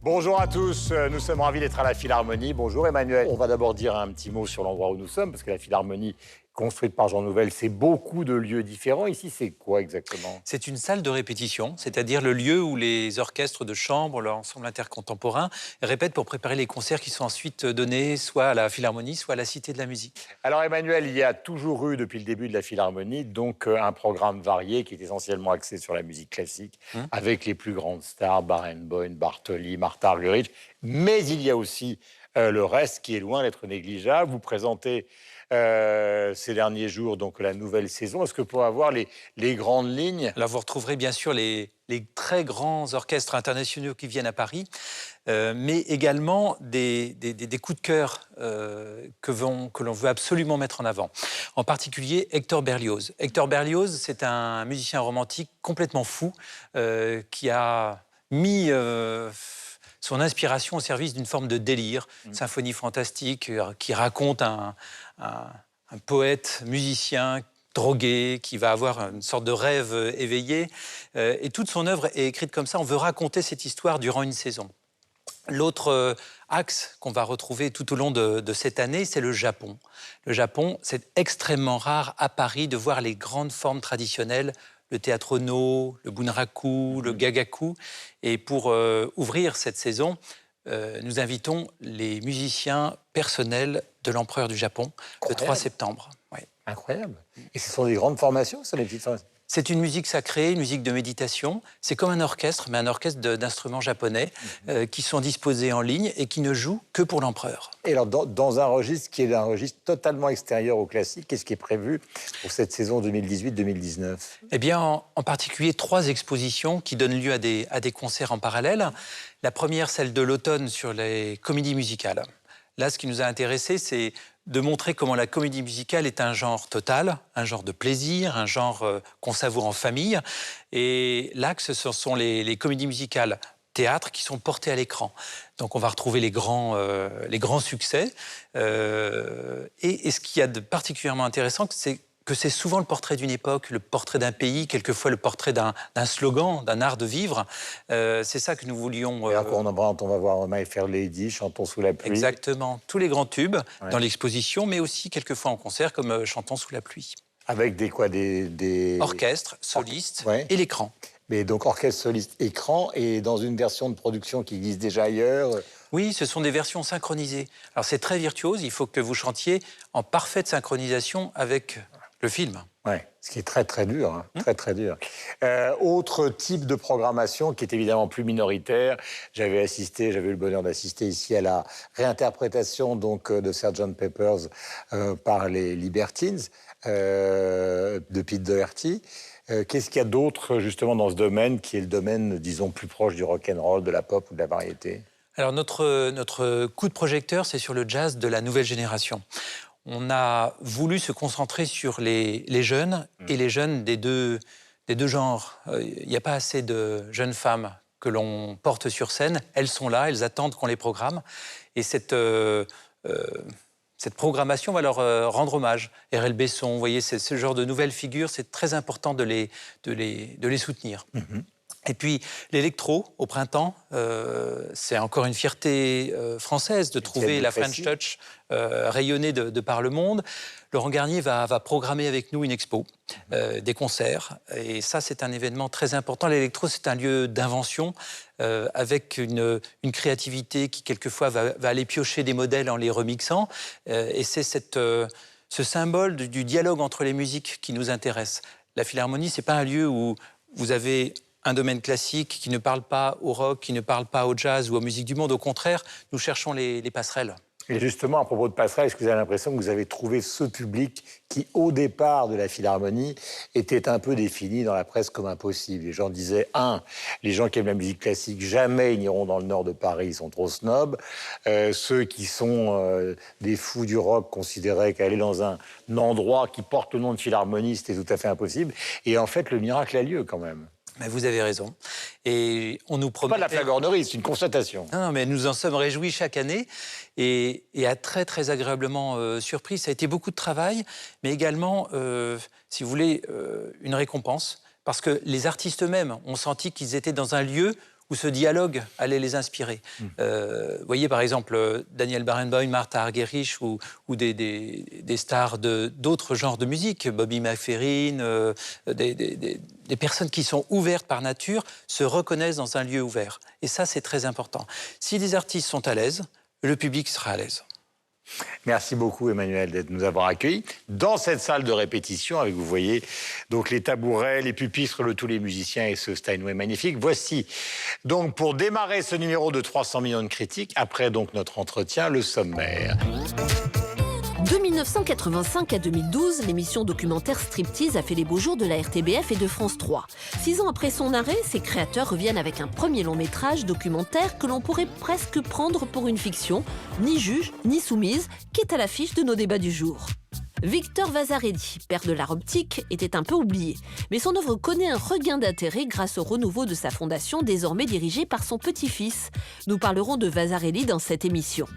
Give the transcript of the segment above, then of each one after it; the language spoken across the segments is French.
Bonjour à tous, nous sommes ravis d'être à la Philharmonie. Bonjour Emmanuel. On va d'abord dire un petit mot sur l'endroit où nous sommes, parce que la Philharmonie, construite par Jean Nouvel, c'est beaucoup de lieux différents. Ici, c'est quoi exactement? C'est une salle de répétition, c'est-à-dire le lieu où les orchestres de chambre, l'ensemble intercontemporain, répètent pour préparer les concerts qui sont ensuite donnés soit à la Philharmonie, soit à la Cité de la Musique. Alors Emmanuel, il y a toujours eu, depuis le début de la Philharmonie, donc un programme varié qui est essentiellement axé sur la musique classique, avec les plus grandes stars, Barenboim, Bartoli, Martha Argerich. Mais il y a aussi le reste qui est loin d'être négligeable. Vous présentez ces derniers jours donc la nouvelle saison. Est-ce que pour avoir les grandes lignes? Alors vous retrouverez bien sûr les très grands orchestres internationaux qui viennent à Paris, mais également des coups de cœur que l'on veut absolument mettre en avant. En particulier Hector Berlioz. Hector Berlioz, c'est un musicien romantique complètement fou qui a mis son inspiration au service d'une forme de délire, symphonie fantastique qui raconte un poète musicien drogué, qui va avoir une sorte de rêve éveillé. Et toute son œuvre est écrite comme ça. On veut raconter cette histoire durant une saison. L'autre axe qu'on va retrouver tout au long de cette année, c'est le Japon. Le Japon, c'est extrêmement rare à Paris de voir les grandes formes traditionnelles, le théâtre no, le bunraku, le gagaku. Et pour ouvrir cette saison, nous invitons les musiciens personnels de l'empereur du Japon le 3 septembre. Ouais. Incroyable. Et ce sont des grandes formations, ça, les petites formations? C'est une musique sacrée, une musique de méditation. C'est comme un orchestre, mais un orchestre d'instruments japonais qui sont disposés en ligne et qui ne jouent que pour l'empereur. Et alors, dans un registre qui est un registre totalement extérieur au classique, qu'est-ce qui est prévu pour cette saison 2018-2019? Eh bien, en particulier, 3 expositions qui donnent lieu à des concerts en parallèle. La première, celle de l'automne sur les comédies musicales. Là, ce qui nous a intéressés, c'est de montrer comment la comédie musicale est un genre total, un genre de plaisir, un genre qu'on savoure en famille. Et l'axe, ce sont les comédies musicales théâtre qui sont portées à l'écran. Donc on va retrouver les grands succès. Et ce qu'il y a de particulièrement intéressant, c'est que c'est souvent le portrait d'une époque, le portrait d'un pays, quelquefois le portrait d'un slogan, d'un art de vivre. C'est ça que nous voulions... on va voir My Fair Lady, Chantons sous la pluie. Exactement. Tous les grands tubes dans l'exposition, mais aussi quelquefois en concert, comme Chantons sous la pluie. Avec des... Orchestre, soliste et l'écran. Mais donc orchestre, soliste, écran, et dans une version de production qui existe déjà ailleurs. Oui, ce sont des versions synchronisées. Alors c'est très virtuose, il faut que vous chantiez en parfaite synchronisation avec le film. Oui, ce qui est très très dur, hein, très dur. Autre type de programmation qui est évidemment plus minoritaire. J'avais eu le bonheur d'assister ici à la réinterprétation donc de Sgt. Pepper's par les Libertines de Pete Doherty. Qu'est-ce qu'il y a d'autre justement dans ce domaine qui est le domaine, disons, plus proche du rock'n'roll, de la pop ou de la variété? Alors notre coup de projecteur, c'est sur le jazz de la nouvelle génération. On a voulu se concentrer sur les jeunes et les jeunes des deux genres. Il n'y a pas assez de jeunes femmes que l'on porte sur scène. Elles sont là, elles attendent qu'on les programme. Et cette programmation va leur rendre hommage. R.L. Besson, vous voyez, c'est ce genre de nouvelles figures, c'est très important de les soutenir. Et puis l'électro, au printemps, c'est encore une fierté française de trouver la French Touch rayonner de par le monde. Laurent Garnier va programmer avec nous une expo, des concerts. Et ça, c'est un événement très important. L'électro, c'est un lieu d'invention avec une créativité qui, quelquefois, va aller piocher des modèles en les remixant. Et c'est ce symbole du dialogue entre les musiques qui nous intéresse. La Philharmonie, c'est pas un lieu où vous avez un domaine classique qui ne parle pas au rock, qui ne parle pas au jazz ou aux musiques du monde. Au contraire, nous cherchons les passerelles. Et justement, à propos de passerelle, est-ce que vous avez l'impression que vous avez trouvé ce public qui, au départ de la Philharmonie, était un peu défini dans la presse comme impossible? Les gens disaient, les gens qui aiment la musique classique, jamais ils n'iront dans le nord de Paris, ils sont trop snobs. Ceux qui sont des fous du rock considéraient qu'aller dans un endroit qui porte le nom de Philharmonie, c'était tout à fait impossible. Et en fait, le miracle a lieu quand même. Mais vous avez raison. Et on nous promet... Pas de la flagornerie, c'est une constatation. Non, mais nous en sommes réjouis chaque année et a très, très agréablement surpris. Ça a été beaucoup de travail, mais également, si vous voulez, une récompense. Parce que les artistes eux-mêmes ont senti qu'ils étaient dans un lieu où ce dialogue allait les inspirer. Vous voyez, par exemple, Daniel Barenboim, Martha Argerich ou des stars d'autres genres de musique, Bobby McFerrin, des personnes qui sont ouvertes par nature se reconnaissent dans un lieu ouvert. Et ça, c'est très important. Si les artistes sont à l'aise, le public sera à l'aise. Merci beaucoup Emmanuel de nous avoir accueillis dans cette salle de répétition avec, vous voyez, donc les tabourets, les pupitres de tous les musiciens et ce Steinway magnifique. Voici donc pour démarrer ce numéro de 300 millions de critiques, après donc notre entretien, le sommaire. De 1985 à 2012, l'émission documentaire Striptease a fait les beaux jours de la RTBF et de France 3. 6 ans après son arrêt, ses créateurs reviennent avec un premier long-métrage documentaire que l'on pourrait presque prendre pour une fiction, ni juge, ni soumise, qui est à l'affiche de nos débats du jour. Victor Vasarely, père de l'art optique, était un peu oublié, mais son œuvre connaît un regain d'intérêt grâce au renouveau de sa fondation désormais dirigée par son petit-fils. Nous parlerons de Vasarely dans cette émission.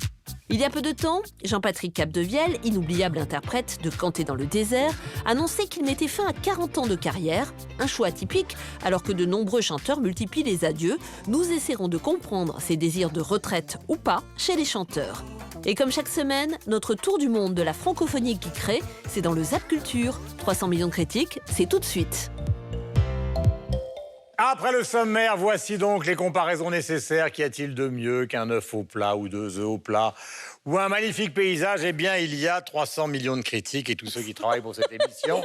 Il y a peu de temps, Jean-Patrick Capdevielle, inoubliable interprète de Canter dans le désert, annonçait qu'il mettait fin à 40 ans de carrière, un choix atypique alors que de nombreux chanteurs multiplient les adieux. Nous essaierons de comprendre ses désirs de retraite ou pas chez les chanteurs. Et comme chaque semaine, notre tour du monde de la francophonie qui crée, c'est dans le Zap Culture. 300 millions de critiques, c'est tout de suite. Après le sommaire, voici donc les comparaisons nécessaires. Qu'y a-t-il de mieux qu'un œuf au plat ou 2 œufs au plat ou un magnifique paysage? Eh bien, il y a 300 millions de critiques et tous ceux qui travaillent pour cette émission.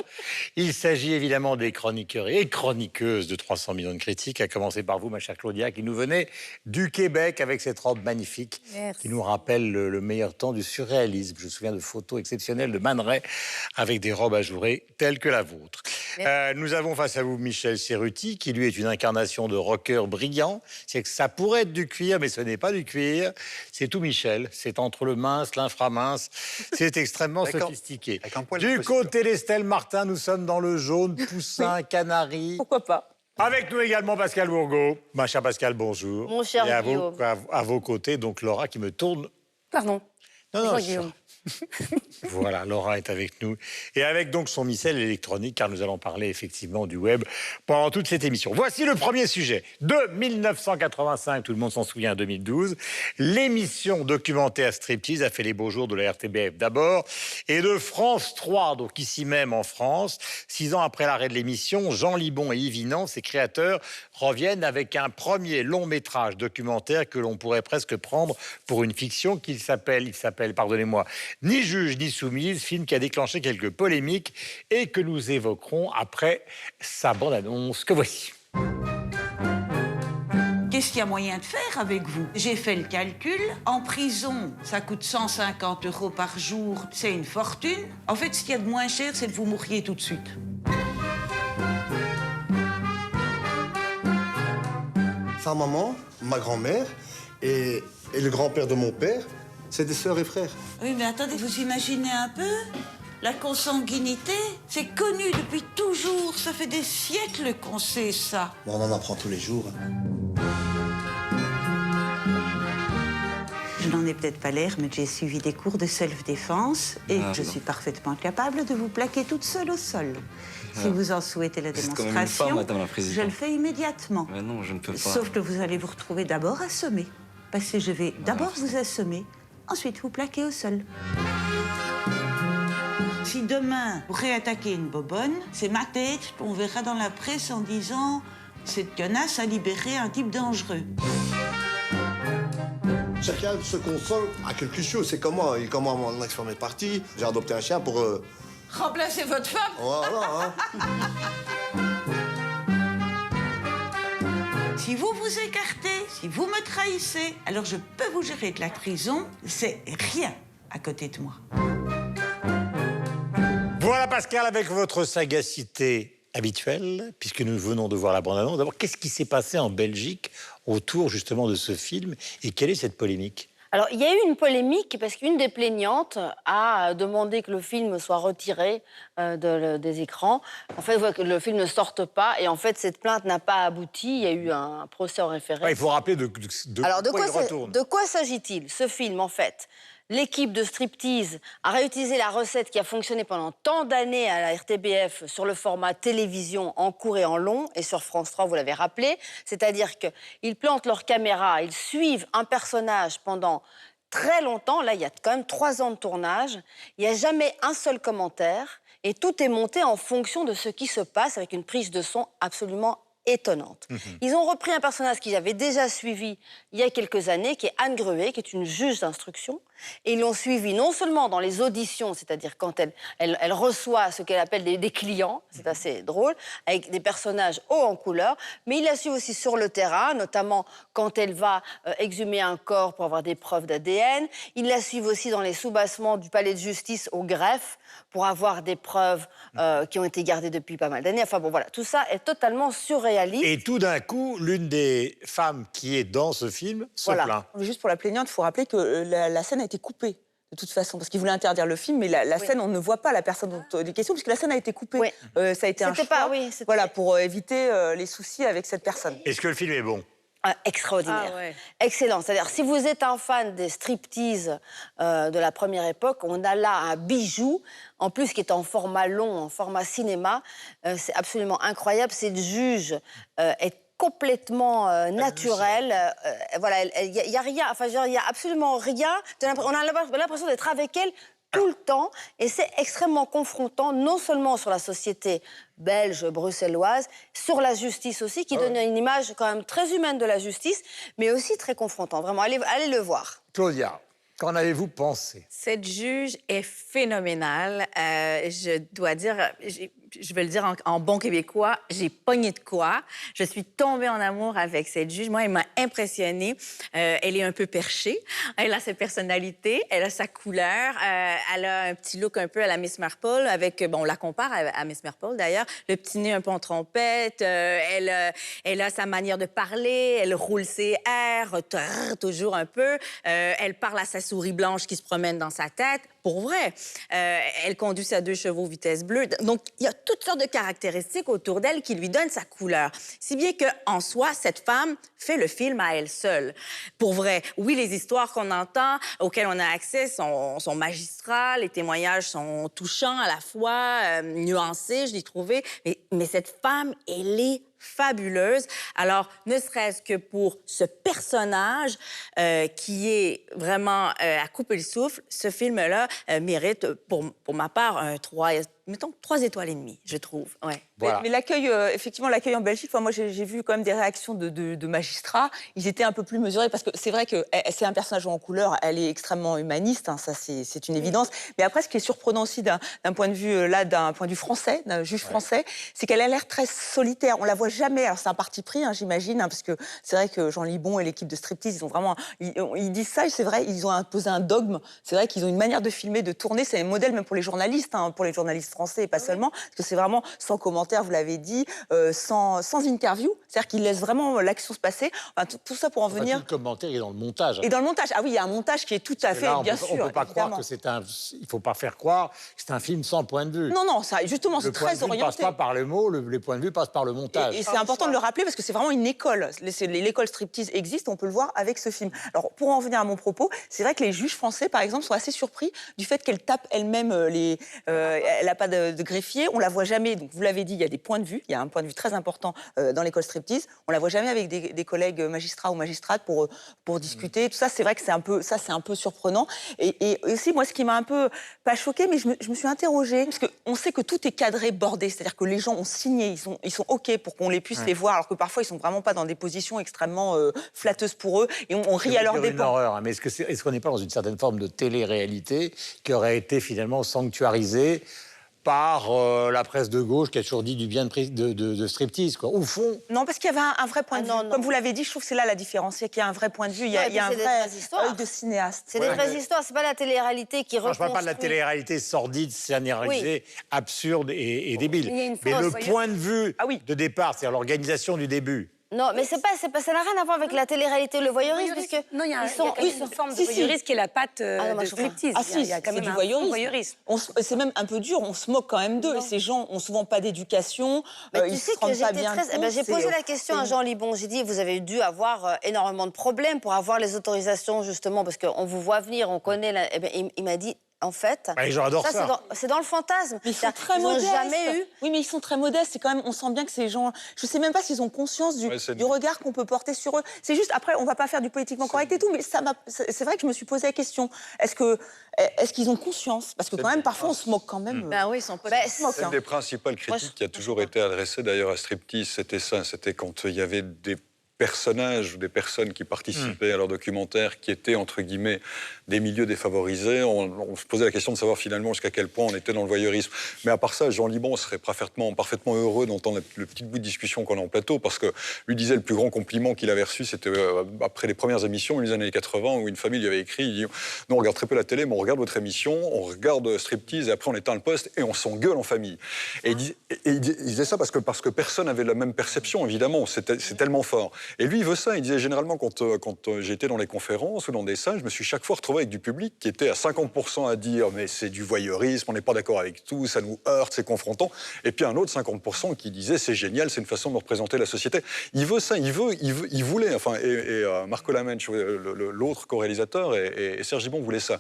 Il s'agit évidemment des chroniqueurs et chroniqueuses de 300 millions de critiques, à commencer par vous, ma chère Claudia, qui nous venez du Québec avec cette robe magnifique. Merci. Qui nous rappelle le meilleur temps du surréalisme. Je me souviens de photos exceptionnelles de Man Ray avec des robes ajourées telles que la vôtre. Nous avons face à vous Michel Cerruti, qui lui est une incarnation de rocker brillant. C'est que ça pourrait être du cuir, mais ce n'est pas du cuir. C'est tout Michel. C'est entre le mince, l'inframince. C'est extrêmement sophistiqué. Du côté d'Estelle Martin, nous sommes dans le jaune, poussin, canari. Pourquoi pas? Avec nous également Pascal Bourgault. Ma chère Pascal, bonjour. Mon cher Guillaume. À vos côtés, donc Laura qui me tourne. Pardon. Non, Guillaume. Voilà, Laura est avec nous. Et avec donc son missel électronique, car nous allons parler effectivement du web pendant toute cette émission. Voici le premier sujet. De 1985, tout le monde s'en souvient, à 2012, l'émission documentaire Striptease a fait les beaux jours de la RTBF d'abord, et de France 3, donc ici même en France. 6 ans après l'arrêt de l'émission, Jean Libon et Yves Inan, ses créateurs, reviennent avec un premier long-métrage documentaire que l'on pourrait presque prendre pour une fiction il s'appelle, pardonnez-moi, Ni juge ni soumise, film qui a déclenché quelques polémiques et que nous évoquerons après sa bande-annonce que voici. Qu'est-ce qu'il y a moyen de faire avec vous? J'ai fait le calcul. En prison, ça coûte 150 € par jour. C'est une fortune. En fait, ce qu'il y a de moins cher, c'est que vous mourriez tout de suite. Sa maman, ma grand-mère et le grand-père de mon père, c'est des sœurs et frères. Oui, mais attendez, vous imaginez un peu? La consanguinité, c'est connu depuis toujours. Ça fait des siècles qu'on sait ça. Bon, on en apprend tous les jours. Je n'en ai peut-être pas l'air, mais j'ai suivi des cours de self-défense et je suis parfaitement capable de vous plaquer toute seule au sol. Si vous en souhaitez la démonstration, femme, Madame la Présidente. Je le fais immédiatement. Mais non, je ne peux pas. Sauf que vous allez vous retrouver d'abord assommé. Parce que je vais d'abord vous assommer, ensuite vous plaquer au sol. Si demain vous réattaquez une bobonne, c'est ma tête qu'on verra dans la presse en disant « Cette connasse a libéré un type dangereux ». Chacun se console à quelque chose. C'est comme moi. Quand mon ex-femme est partie, j'ai adopté un chien pour... Remplacer votre femme? Voilà, hein. Si vous vous écartez, Si vous me trahissez, alors je peux vous jurer que la prison, c'est rien à côté de moi. Voilà Pascal, avec votre sagacité habituelle, puisque nous venons de voir la bande-annonce. D'abord, qu'est-ce qui s'est passé en Belgique autour justement de ce film et quelle est cette polémique? Alors, il y a eu une polémique parce qu'une des plaignantes a demandé que le film soit retiré des écrans. En fait, que le film ne sorte pas. Et en fait, cette plainte n'a pas abouti. Il y a eu un procès en référé. Ouais, il faut rappeler Alors, quoi il retourne. de quoi s'agit-il? Ce film, en fait, l'équipe de Striptease a réutilisé la recette qui a fonctionné pendant tant d'années à la RTBF sur le format télévision en court et en long, et sur France 3, vous l'avez rappelé. C'est-à-dire qu'ils plantent leur caméra, ils suivent un personnage pendant très longtemps. Là, il y a quand même 3 ans de tournage. Il n'y a jamais un seul commentaire. Et tout est monté en fonction de ce qui se passe, avec une prise de son absolument étonnante. Ils ont repris un personnage qu'ils avaient déjà suivi il y a quelques années, qui est Anne Gruet, qui est une juge d'instruction. Et ils l'ont suivi non seulement dans les auditions, c'est-à-dire quand elle reçoit ce qu'elle appelle des clients, c'est assez drôle, avec des personnages hauts en couleur, mais ils la suivent aussi sur le terrain, notamment quand elle va exhumer un corps pour avoir des preuves d'ADN. Ils la suivent aussi dans les soubassements du palais de justice au greffe pour avoir des preuves qui ont été gardées depuis pas mal d'années. Enfin bon, voilà, tout ça est totalement surréaliste. Et tout d'un coup, l'une des femmes qui est dans ce film se plaint. Juste pour la plaignante, il faut rappeler que la scène a été coupée. De toute façon, parce qu'ils voulaient interdire le film, mais la scène, on ne voit pas la personne dont il est question, puisque la scène a été coupée. Oui. Ça a été un choix, c'était- voilà, pour éviter les soucis avec cette personne. Est-ce que le film est bon? Extraordinaire. Ah ouais. Excellent. C'est-à-dire, si vous êtes un fan des striptease de la première époque, on a là un bijou, en plus qui est en format long, en format cinéma. C'est absolument incroyable. Cette juge est complètement naturelle. Voilà, il y a rien, enfin, il y a absolument rien. On a l'impression d'être avec elle tout le temps, et c'est extrêmement confrontant, non seulement sur la société belge, bruxelloise, sur la justice aussi, qui donne une image quand même très humaine de la justice, mais aussi très confrontant. Vraiment, allez le voir. Claudia, qu'en avez-vous pensé? Cette juge est phénoménale. Je dois dire, je vais le dire en bon québécois, j'ai pogné de quoi. Je suis tombée en amour avec cette juge. Moi, elle m'a impressionnée. Elle est un peu perchée. Elle a sa personnalité, elle a sa couleur. Elle a un petit look un peu à la Miss Marple, avec, bon, on la compare à Miss Marple d'ailleurs, le petit nez un peu en trompette. Elle a sa manière de parler, elle roule ses airs, toujours un peu. Elle parle à sa souris blanche qui se promène dans sa tête. Pour vrai, elle conduit sa 2 chevaux vitesse bleue. Donc, il y a toutes sortes de caractéristiques autour d'elle qui lui donnent sa couleur. Si bien qu'en soi, cette femme fait le film à elle seule. Pour vrai, oui, les histoires qu'on entend, auxquelles on a accès, sont magistrales, les témoignages sont touchants à la fois, nuancés, je l'ai trouvé. Mais cette femme, elle est fabuleuse. Alors, ne serait-ce que pour ce personnage qui est vraiment à couper le souffle, ce film-là mérite, pour ma part, 3 étoiles et demie, je trouve. Ouais. Voilà. Mais l'accueil, effectivement, l'accueil en Belgique, enfin, moi, j'ai vu quand même des réactions de magistrats. Ils étaient un peu plus mesurés, parce que c'est vrai que c'est un personnage en couleur, elle est extrêmement humaniste, hein, ça, c'est une évidence. Mais après, ce qui est surprenant aussi d'un point de vue, d'un point de vue français, d'un juge français, c'est qu'elle a l'air très solitaire. On la voit jamais. Alors, c'est un parti pris, hein, j'imagine, hein, parce que c'est vrai que Jean Libon et l'équipe de Striptease, ils ont vraiment... Ils disent ça, et c'est vrai, ils ont imposé un dogme. C'est vrai qu'ils ont une manière de filmer, de tourner. C'est un modèle même pour les journalistes, hein, pour les journalistes français et pas seulement, parce que c'est vraiment sans commentaire, vous l'avez dit, sans interview. C'est-à-dire qu'ils laissent vraiment l'action se passer. Enfin, tout ça pour en venir... Tout le commentaire est dans le montage. Et dans le montage, ah oui, il y a un montage qui est tout à fait, Là, bien sûr. On ne peut pas évidemment. croire que c'est un... Il ne faut pas faire croire que c'est un film sans point de vue. Non, non, ça, justement, c'est très Le point de vue ne passe orienté. pas par les mots, les points de vue passent par le montage. Et c'est important de le rappeler parce que c'est vraiment une école. L'école Striptease existe, on peut le voir avec ce film. Alors, pour en venir à mon propos, c'est vrai que les juges français, par exemple, sont assez surpris du fait qu'elle tape elle-même elle n'a pas de greffier, on la voit jamais. Donc, vous l'avez dit, il y a des points de vue, il y a un point de vue très important dans l'école Striptease. On la voit jamais avec des collègues magistrats ou magistrates pour discuter. Tout ça, c'est vrai que c'est un peu surprenant. Et aussi, moi, ce qui m'a un peu, pas choquée, mais je me suis interrogée, parce qu'on sait que tout est cadré, bordé, c'est-à-dire que les gens ont signé, ils sont OK pour qu'on les puisse les voir, alors que parfois, ils sont vraiment pas dans des positions extrêmement flatteuses pour eux, et on rit à leur C'est une dépens. horreur, hein, mais est-ce qu'on n'est pas dans une certaine forme de télé-réalité qui aurait été finalement sanctuarisée par la presse de gauche qui a toujours dit du bien de striptease, quoi. Au fond... Non, parce qu'il y avait un vrai point de vue. non. Comme vous l'avez dit, je trouve que c'est là la différence. C'est qu'il y a un vrai point de vue, il y a un vrai œil de cinéaste. C'est des vraies histoires, c'est pas la télé-réalité qui reconstruit. Je ne parle pas de la télé-réalité sordide, scénarisée, absurde et débile. Mais le point de vue de départ, c'est-à-dire l'organisation du début. Non, mais ça n'a rien à voir avec la télé-réalité ou le voyeurisme, parce que non, il y a une forme de voyeurisme qui est la patte de striptease. Ah si, il y a quand même du voyeurisme. C'est même un peu dur, on se moque quand même d'eux. Et ces gens ont souvent pas d'éducation, ils se rendent pas bien compte. J'ai posé la question à Jean Libon, j'ai dit, vous avez dû avoir énormément de problèmes pour avoir les autorisations, justement, parce qu'on vous voit venir, on connaît... Il m'a dit... En fait, les gens adorent ça. C'est dans le fantasme. Ils sont très modestes. Jamais eu. Oui, mais ils sont très modestes. C'est quand même, on sent bien que ces gens. Je sais même pas s'ils ont conscience du regard qu'on peut porter sur eux. C'est juste après, on va pas faire du politiquement correct et tout, mais c'est vrai que je me suis posé la question. Est-ce qu'ils ont conscience? Parce que quand même, parfois, on se moque quand même. Ben oui, ils sont pas. C'est une des principales critiques qui a toujours été adressée d'ailleurs à Striptease. C'était ça. C'était quand il y avait des personnages ou des personnes qui participaient à leur documentaire qui étaient, entre guillemets, des milieux défavorisés. On se posait la question de savoir finalement jusqu'à quel point on était dans le voyeurisme. Mais à part ça, Jean Libon serait parfaitement heureux d'entendre le petit bout de discussion qu'on a en plateau, parce que lui disait le plus grand compliment qu'il avait reçu, c'était après les premières émissions, dans les années 80, où une famille lui avait écrit, il dit « Nous, on regarde très peu la télé, mais on regarde votre émission, on regarde Striptease, et après on éteint le poste, et on s'engueule en famille. » Et il disait ça parce que personne n'avait la même perception, évidemment, c'est tellement fort. Et lui, il veut ça. Il disait généralement, quand j'étais dans les conférences ou dans des salles, je me suis chaque fois retrouvé avec du public qui était à 50% à dire « mais c'est du voyeurisme, on n'est pas d'accord avec tout, ça nous heurte, c'est confrontant ». Et puis un autre 50% qui disait « c'est génial, c'est une façon de représenter la société ». Il veut ça, il voulait, enfin, et Marco Lamench, l'autre co-réalisateur, et Serge Libon voulaient ça.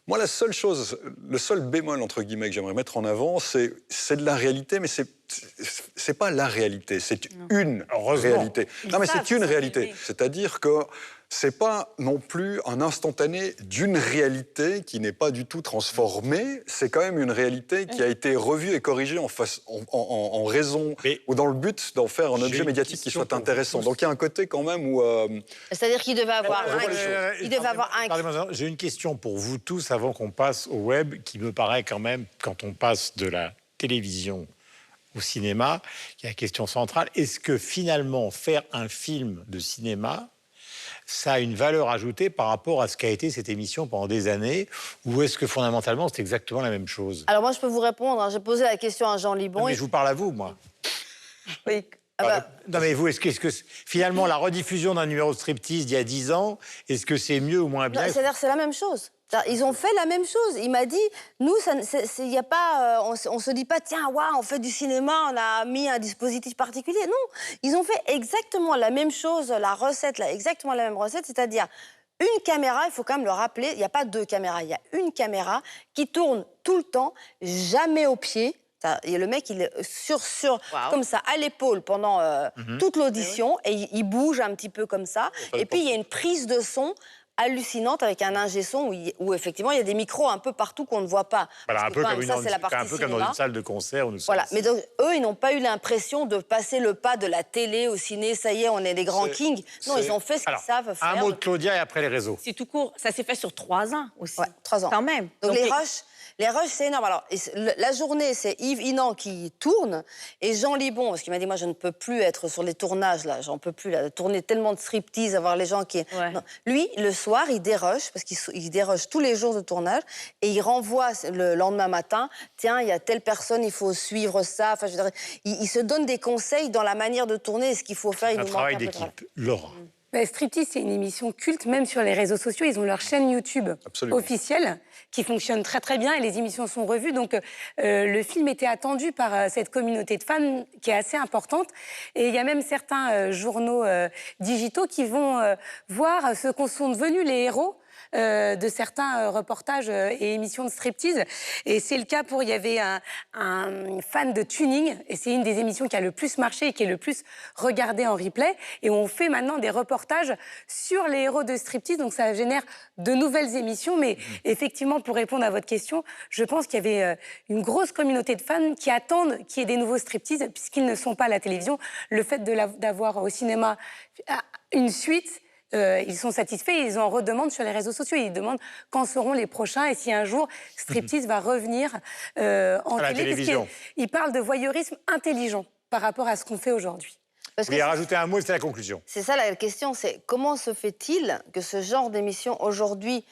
Moi, la seule chose, le seul bémol, entre guillemets, que j'aimerais mettre en avant, c'est de la réalité, mais c'est pas la réalité, c'est une réalité. Non, mais c'est une réalité. C'est-à-dire que c'est pas non plus un instantané d'une réalité qui n'est pas du tout transformée. C'est quand même une réalité qui a été revue et corrigée en raison ou dans le but d'en faire un objet médiatique qui soit intéressant. Donc il y a un côté quand même où... C'est-à-dire qu'il devait avoir J'ai une question pour vous tous avant qu'on passe au web, qui me paraît quand même, quand on passe de la télévision au cinéma, il y a la question centrale. Est-ce que finalement faire un film de cinéma, ça a une valeur ajoutée par rapport à ce qu'a été cette émission pendant des années, ou est-ce que fondamentalement c'est exactement la même chose? Alors moi je peux vous répondre, j'ai posé la question à Jean Libon. Non, mais je vous parle à vous, moi. Oui. Non mais vous, est-ce que finalement la rediffusion d'un numéro de striptease d'il y a 10 ans, est-ce que c'est mieux ou moins bien? C'est-à-dire c'est la même chose. Ils ont fait la même chose. Il m'a dit, nous, y a pas, on se dit pas, tiens, waouh, on fait du cinéma, on a mis un dispositif particulier. Non, ils ont fait exactement la même chose, la recette, exactement la même recette, c'est-à-dire une caméra, il faut quand même le rappeler, il n'y a pas deux caméras, il y a une caméra qui tourne tout le temps, jamais au pied. Et le mec, il est comme ça, à l'épaule pendant toute l'audition, et il bouge un petit peu comme ça. Et puis, il y a une prise de son hallucinante avec un ingé son où effectivement il y a des micros un peu partout qu'on ne voit pas. Voilà, un peu comme dans une salle de concert où nous sommes. Voilà, mais donc eux ils n'ont pas eu l'impression de passer le pas de la télé au ciné, ça y est, on est les grands kings. Non, ils ont fait ce qu'ils savent faire. Un mot de Claudia et après les réseaux. C'est tout court, ça s'est fait sur 3 ans aussi. Ouais, 3 ans. Quand même. Donc les rushs, c'est énorme. Alors, la journée, c'est Yves Inan qui tourne et Jean Libon, parce qu'il m'a dit, moi, je ne peux plus être sur les tournages, là, j'en peux plus, là, tourner tellement de striptease, avoir les gens qui... Ouais. Non. Lui, le soir, il dérush, parce qu'il dérush tous les jours de tournage, et il renvoie le lendemain matin, tiens, il y a telle personne, il faut suivre ça. Enfin, je veux dire, il se donne des conseils dans la manière de tourner, ce qu'il faut faire. Un travail d'équipe. Laura. Striptease, c'est une émission culte, même sur les réseaux sociaux. Ils ont leur chaîne YouTube officielle qui fonctionne très très bien et les émissions sont revues. Donc le film était attendu par cette communauté de fans qui est assez importante. Et il y a même certains journaux digitaux qui vont voir ce qu'en sont devenus les héros de certains reportages et émissions de striptease. Et c'est le cas il y avait un fan de tuning, et c'est une des émissions qui a le plus marché et qui est le plus regardée en replay. Et on fait maintenant des reportages sur les héros de striptease, donc ça génère de nouvelles émissions. Mais effectivement, pour répondre à votre question, je pense qu'il y avait une grosse communauté de fans qui attendent qu'il y ait des nouveaux striptease, puisqu'ils ne sont pas à la télévision. Le fait d'avoir au cinéma une suite, ils sont satisfaits et ils en redemandent sur les réseaux sociaux. Ils demandent quand seront les prochains et si un jour Striptease va revenir en à la télé. télévision. Ils parlent de voyeurisme intelligent par rapport à ce qu'on fait aujourd'hui. Vous voulez rajouter un mot, c'est la conclusion. C'est ça la question, c'est comment se fait-il que ce genre d'émission aujourd'hui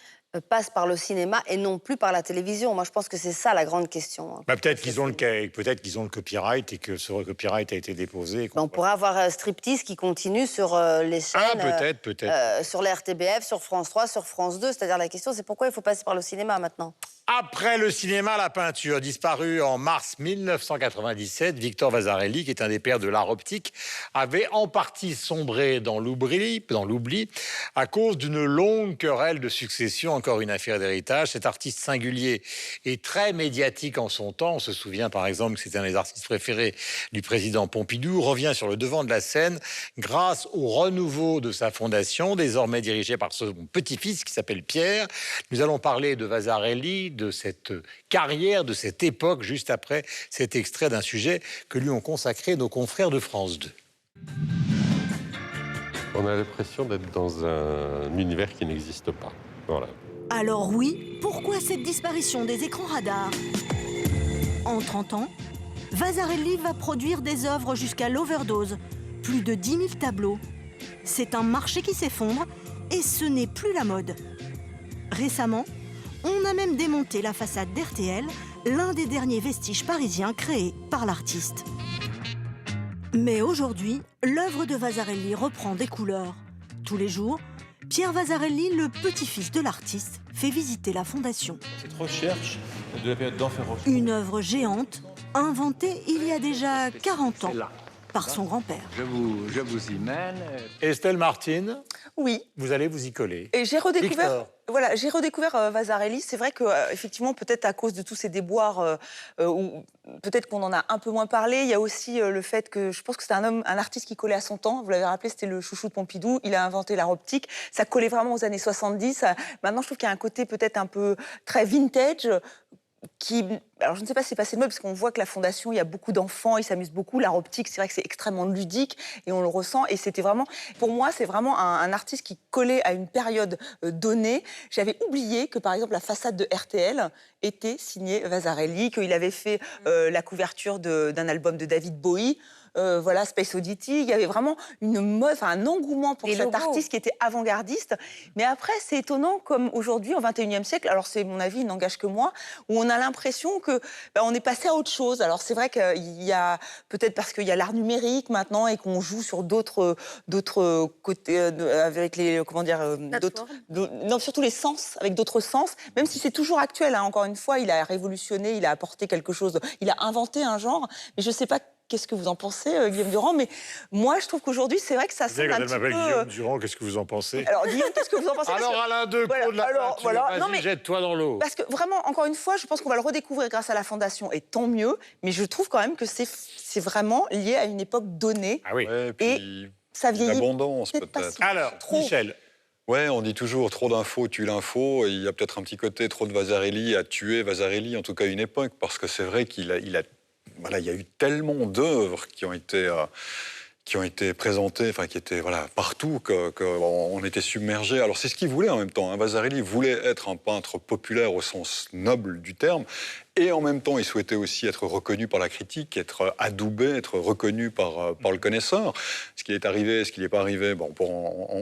passe par le cinéma et non plus par la télévision? Moi, je pense que c'est ça la grande question. Bah, peut-être qu'ils ont le copyright et que ce copyright a été déposé. On pourrait avoir Striptease qui continue sur les chaînes, peut-être. sur la RTBF, sur France 3, sur France 2. C'est-à-dire la question, c'est pourquoi il faut passer par le cinéma maintenant? Après le cinéma, la peinture. Disparu en mars 1997, Victor Vasarely, qui est un des pères de l'art optique, avait en partie sombré dans l'oubli à cause d'une longue querelle de succession, encore une affaire d'héritage. Cet artiste singulier et très médiatique en son temps, on se souvient par exemple que c'était un des artistes préférés du président Pompidou, revient sur le devant de la scène grâce au renouveau de sa fondation, désormais dirigée par son petit-fils qui s'appelle Pierre. Nous allons parler de Vasarely, de cette carrière, de cette époque, juste après cet extrait d'un sujet que lui ont consacré nos confrères de France 2. On a l'impression d'être dans un univers qui n'existe pas. Voilà. Alors oui, pourquoi cette disparition des écrans radars? En 30 ans, Vasarely va produire des œuvres jusqu'à l'overdose, plus de 10 000 tableaux. C'est un marché qui s'effondre et ce n'est plus la mode. Récemment, on a même démonté la façade d'RTL, l'un des derniers vestiges parisiens créés par l'artiste. Mais aujourd'hui, l'œuvre de Vasarely reprend des couleurs. Tous les jours, Pierre Vasarely, le petit-fils de l'artiste, fait visiter la fondation. Cette recherche de la période d'Enfer-Rochereau. Une œuvre géante, inventée il y a déjà 40 ans par son grand-père. Je vous y mène. Estelle Martine. Oui. Vous allez vous y coller. Et j'ai redécouvert. Victor. Voilà, j'ai redécouvert Vasarely. C'est vrai que effectivement, peut-être à cause de tous ces déboires, ou peut-être qu'on en a un peu moins parlé. Il y a aussi le fait que je pense que c'était un artiste qui collait à son temps. Vous l'avez rappelé, c'était le chouchou de Pompidou. Il a inventé l'art optique. Ça collait vraiment aux années 70. Maintenant, je trouve qu'il y a un côté peut-être un peu très vintage. Alors je ne sais pas si c'est passé de mode, parce qu'on voit que la Fondation, il y a beaucoup d'enfants, ils s'amusent beaucoup. L'art optique, c'est vrai que c'est extrêmement ludique et on le ressent. Et c'était vraiment, pour moi, c'est vraiment un artiste qui collait à une période donnée. J'avais oublié que, par exemple, la façade de RTL était signée Vasarely, qu'il avait fait la couverture d'un album de David Bowie. Voilà, Space Oddity, il y avait vraiment une mode, un engouement pour cet artiste qui était avant-gardiste. Mais après, c'est étonnant comme aujourd'hui, au XXIe siècle, alors c'est mon avis, il n'engage que moi, où on a l'impression que on est passé à autre chose. Alors c'est vrai qu'il y a, peut-être parce qu'il y a l'art numérique maintenant et qu'on joue sur d'autres côtés, avec les, comment dire, non, surtout les sens, avec d'autres sens, même si c'est toujours actuel, hein, encore une fois, il a révolutionné, il a apporté quelque chose, il a inventé un genre, mais je ne sais pas. Qu'est-ce que vous en pensez, Guillaume Durand? Mais moi, je trouve qu'aujourd'hui, c'est vrai que ça semble un petit peu... Guillaume Durand, qu'est-ce que vous en pensez? Alors, Guillaume, qu'est-ce que vous en pensez? Alors, Alain Decaux de la peinture, vas-y, jette-toi dans l'eau. Parce que vraiment, encore une fois, je pense qu'on va le redécouvrir grâce à la Fondation, et tant mieux. Mais je trouve quand même que c'est vraiment lié à une époque donnée. Ah oui. Ouais, et ça vieillit. L'abondance, peut-être. Alors, Michel. Ouais, on dit toujours trop d'infos tue l'info. Il y a peut-être un petit côté trop de Vasarely à tuer Vasarely, en tout cas une époque, parce que c'est vrai qu'il a voilà, il y a eu tellement d'œuvres qui ont été présentées, enfin qui étaient partout, qu'on était submergés. Alors c'est ce qu'il voulait en même temps. Hein. Vasarely voulait être un peintre populaire au sens noble du terme. Et en même temps, il souhaitait aussi être reconnu par la critique, être adoubé, être reconnu par le connaisseur. Ce qui est arrivé, ce qui n'est pas arrivé, bon, on pourra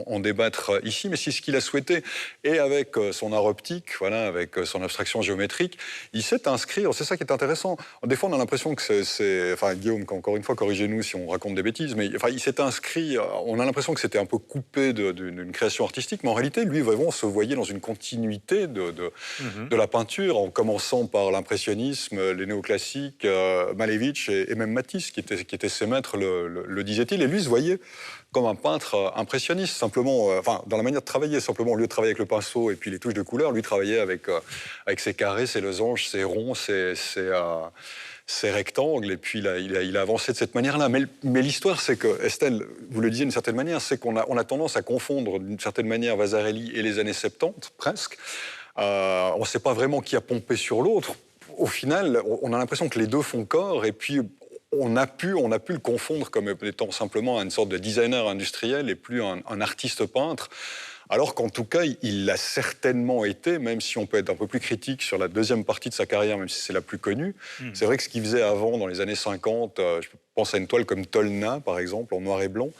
en débattre ici, mais c'est ce qu'il a souhaité. Et avec son art optique, voilà, avec son abstraction géométrique, il s'est inscrit. Alors c'est ça qui est intéressant. Des fois, on a l'impression que c'est... Enfin, Guillaume, encore une fois, corrigez-nous si on raconte des bêtises, mais enfin, il s'est inscrit... On a l'impression que c'était un peu coupé d'une création artistique, mais en réalité, lui, vraiment, se voyait dans une continuité de la peinture, en commençant par l'impression les néoclassiques, Malevich et même Matisse, qui étaient ses maîtres, le disait-il. Et lui se voyait comme un peintre impressionniste, simplement, dans la manière de travailler, simplement, au lieu de travailler avec le pinceau et puis les touches de couleur, lui travaillait avec ses carrés, ses losanges, ses ronds, ses rectangles, et puis il a avancé de cette manière-là. Mais l'histoire, c'est que, Estelle, vous le disiez d'une certaine manière, c'est qu'on a tendance à confondre d'une certaine manière Vasarely et les années 70, presque. On ne sait pas vraiment qui a pompé sur l'autre. Au final, on a l'impression que les deux font corps, et puis on a pu le confondre comme étant simplement une sorte de designer industriel et plus un artiste peintre. Alors qu'en tout cas, il l'a certainement été, même si on peut être un peu plus critique sur la deuxième partie de sa carrière, même si c'est la plus connue. C'est vrai que ce qu'il faisait avant, dans les années 50, je pense à une toile comme Tolna, par exemple, en noir et blanc,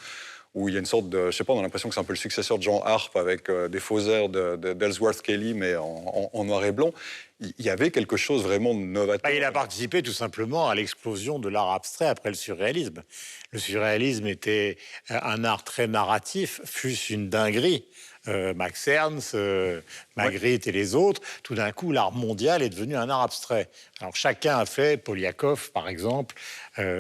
où il y a une sorte de, je sais pas, on a l'impression que c'est un peu le successeur de Jean Arp avec des faux airs d'Ellsworth Kelly, mais en noir et blanc. Il y avait quelque chose vraiment de novateur. Il a participé tout simplement à l'explosion de l'art abstrait après le surréalisme. Le surréalisme était un art très narratif, fût-ce une dinguerie. Max Ernst, Magritte et les autres, tout d'un coup, l'art mondial est devenu un art abstrait. Alors chacun a fait, Poliakov par exemple,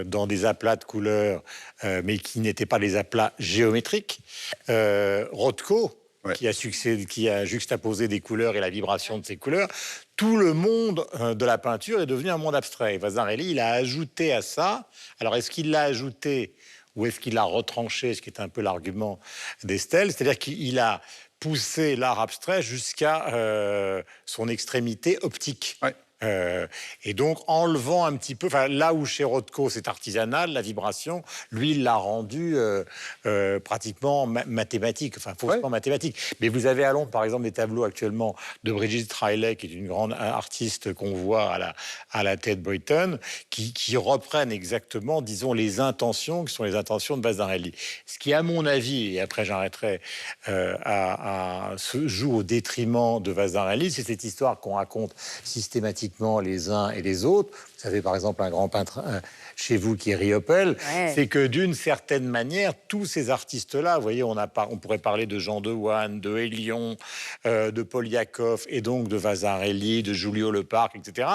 dans des aplats de couleurs, mais qui n'étaient pas des aplats géométriques. Rothko, qui a juxtaposé des couleurs et la vibration de ces couleurs. Tout le monde de la peinture est devenu un monde abstrait. Et Vasarely, il a ajouté à ça. Alors, est-ce qu'il l'a ajouté ou est-ce qu'il l'a retranché, ce qui est un peu l'argument d'Estelle? C'est-à-dire qu'il a poussé l'art abstrait jusqu'à son extrémité optique. Ouais. Et donc, enlevant un petit peu... Là où chez Rothko, c'est artisanal, la vibration, lui, il l'a rendu pratiquement mathématique, enfin, faussement mathématique. Mais vous avez à Londres, par exemple, des tableaux actuellement de Brigitte Riley, qui est une grande artiste qu'on voit à la Tate Britain, qui reprennent exactement, disons, les intentions, qui sont les intentions de Vasarely. Ce qui, à mon avis, et après j'arrêterai, se joue au détriment de Vasarely, c'est cette histoire qu'on raconte systématiquement les uns et les autres. Vous savez, par exemple, un grand peintre chez vous qui est Riopel, c'est que d'une certaine manière, tous ces artistes-là, vous voyez, on pourrait parler de Jean Dewanne, de Hélion, de Poliakov, et donc de Vasarely, de Julio Leparc, etc.,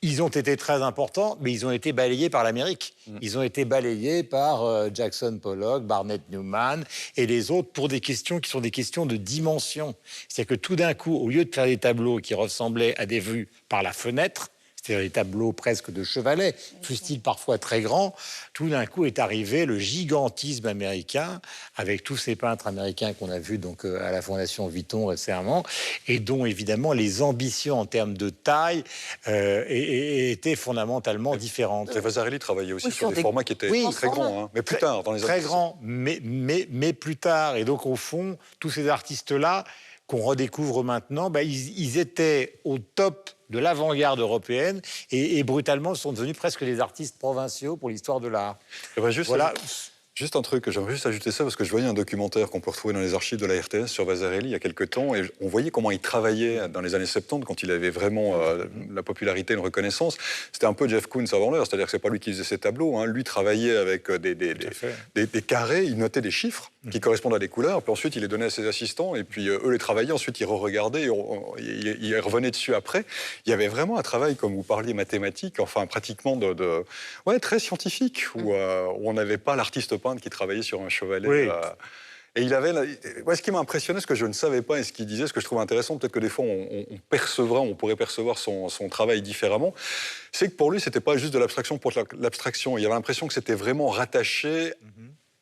ils ont été très importants, mais ils ont été balayés par l'Amérique. Ils ont été balayés par Jackson Pollock, Barnett Newman et les autres pour des questions qui sont des questions de dimension. C'est-à-dire que tout d'un coup, au lieu de faire des tableaux qui ressemblaient à des vues par la fenêtre, c'est-à-dire des tableaux presque de chevalet, fussent-ils parfois très grands, tout d'un coup est arrivé le gigantisme américain, avec tous ces peintres américains qu'on a vus donc, à la Fondation Vuitton récemment, et dont évidemment les ambitions en termes de taille étaient fondamentalement différentes. Et Vasarely travaillait aussi sur des formats qui étaient très grands, hein, mais plus tard, dans les années... Très grands, mais plus tard. Et donc au fond, tous ces artistes-là, qu'on redécouvre maintenant, ils étaient au top de l'avant-garde européenne et brutalement sont devenus presque des artistes provinciaux pour l'histoire de l'art. Juste un truc, j'aimerais juste ajouter ça, parce que je voyais un documentaire qu'on peut retrouver dans les archives de la RTS sur Vasarely il y a quelques temps, et on voyait comment il travaillait dans les années 70, quand il avait vraiment la popularité et une reconnaissance. C'était un peu Jeff Koons avant l'heure, c'est-à-dire que c'est pas lui qui faisait ses tableaux, hein. Lui travaillait avec des carrés, il notait des chiffres qui correspondent à des couleurs, puis ensuite il les donnait à ses assistants, et puis eux les travaillaient, ensuite ils re-regardaient, et ils revenaient dessus après. Il y avait vraiment un travail, comme vous parliez, mathématique, enfin pratiquement très scientifique, où on n'avait pas l'artiste peintre qui travaillait sur un chevalet. Oui. Et il avait... ce qui m'a impressionné, ce que je ne savais pas, et ce qu'il disait, ce que je trouve intéressant, peut-être que des fois on pourrait percevoir son travail différemment, c'est que pour lui, c'était pas juste de l'abstraction pour l'abstraction. Il avait l'impression que c'était vraiment rattaché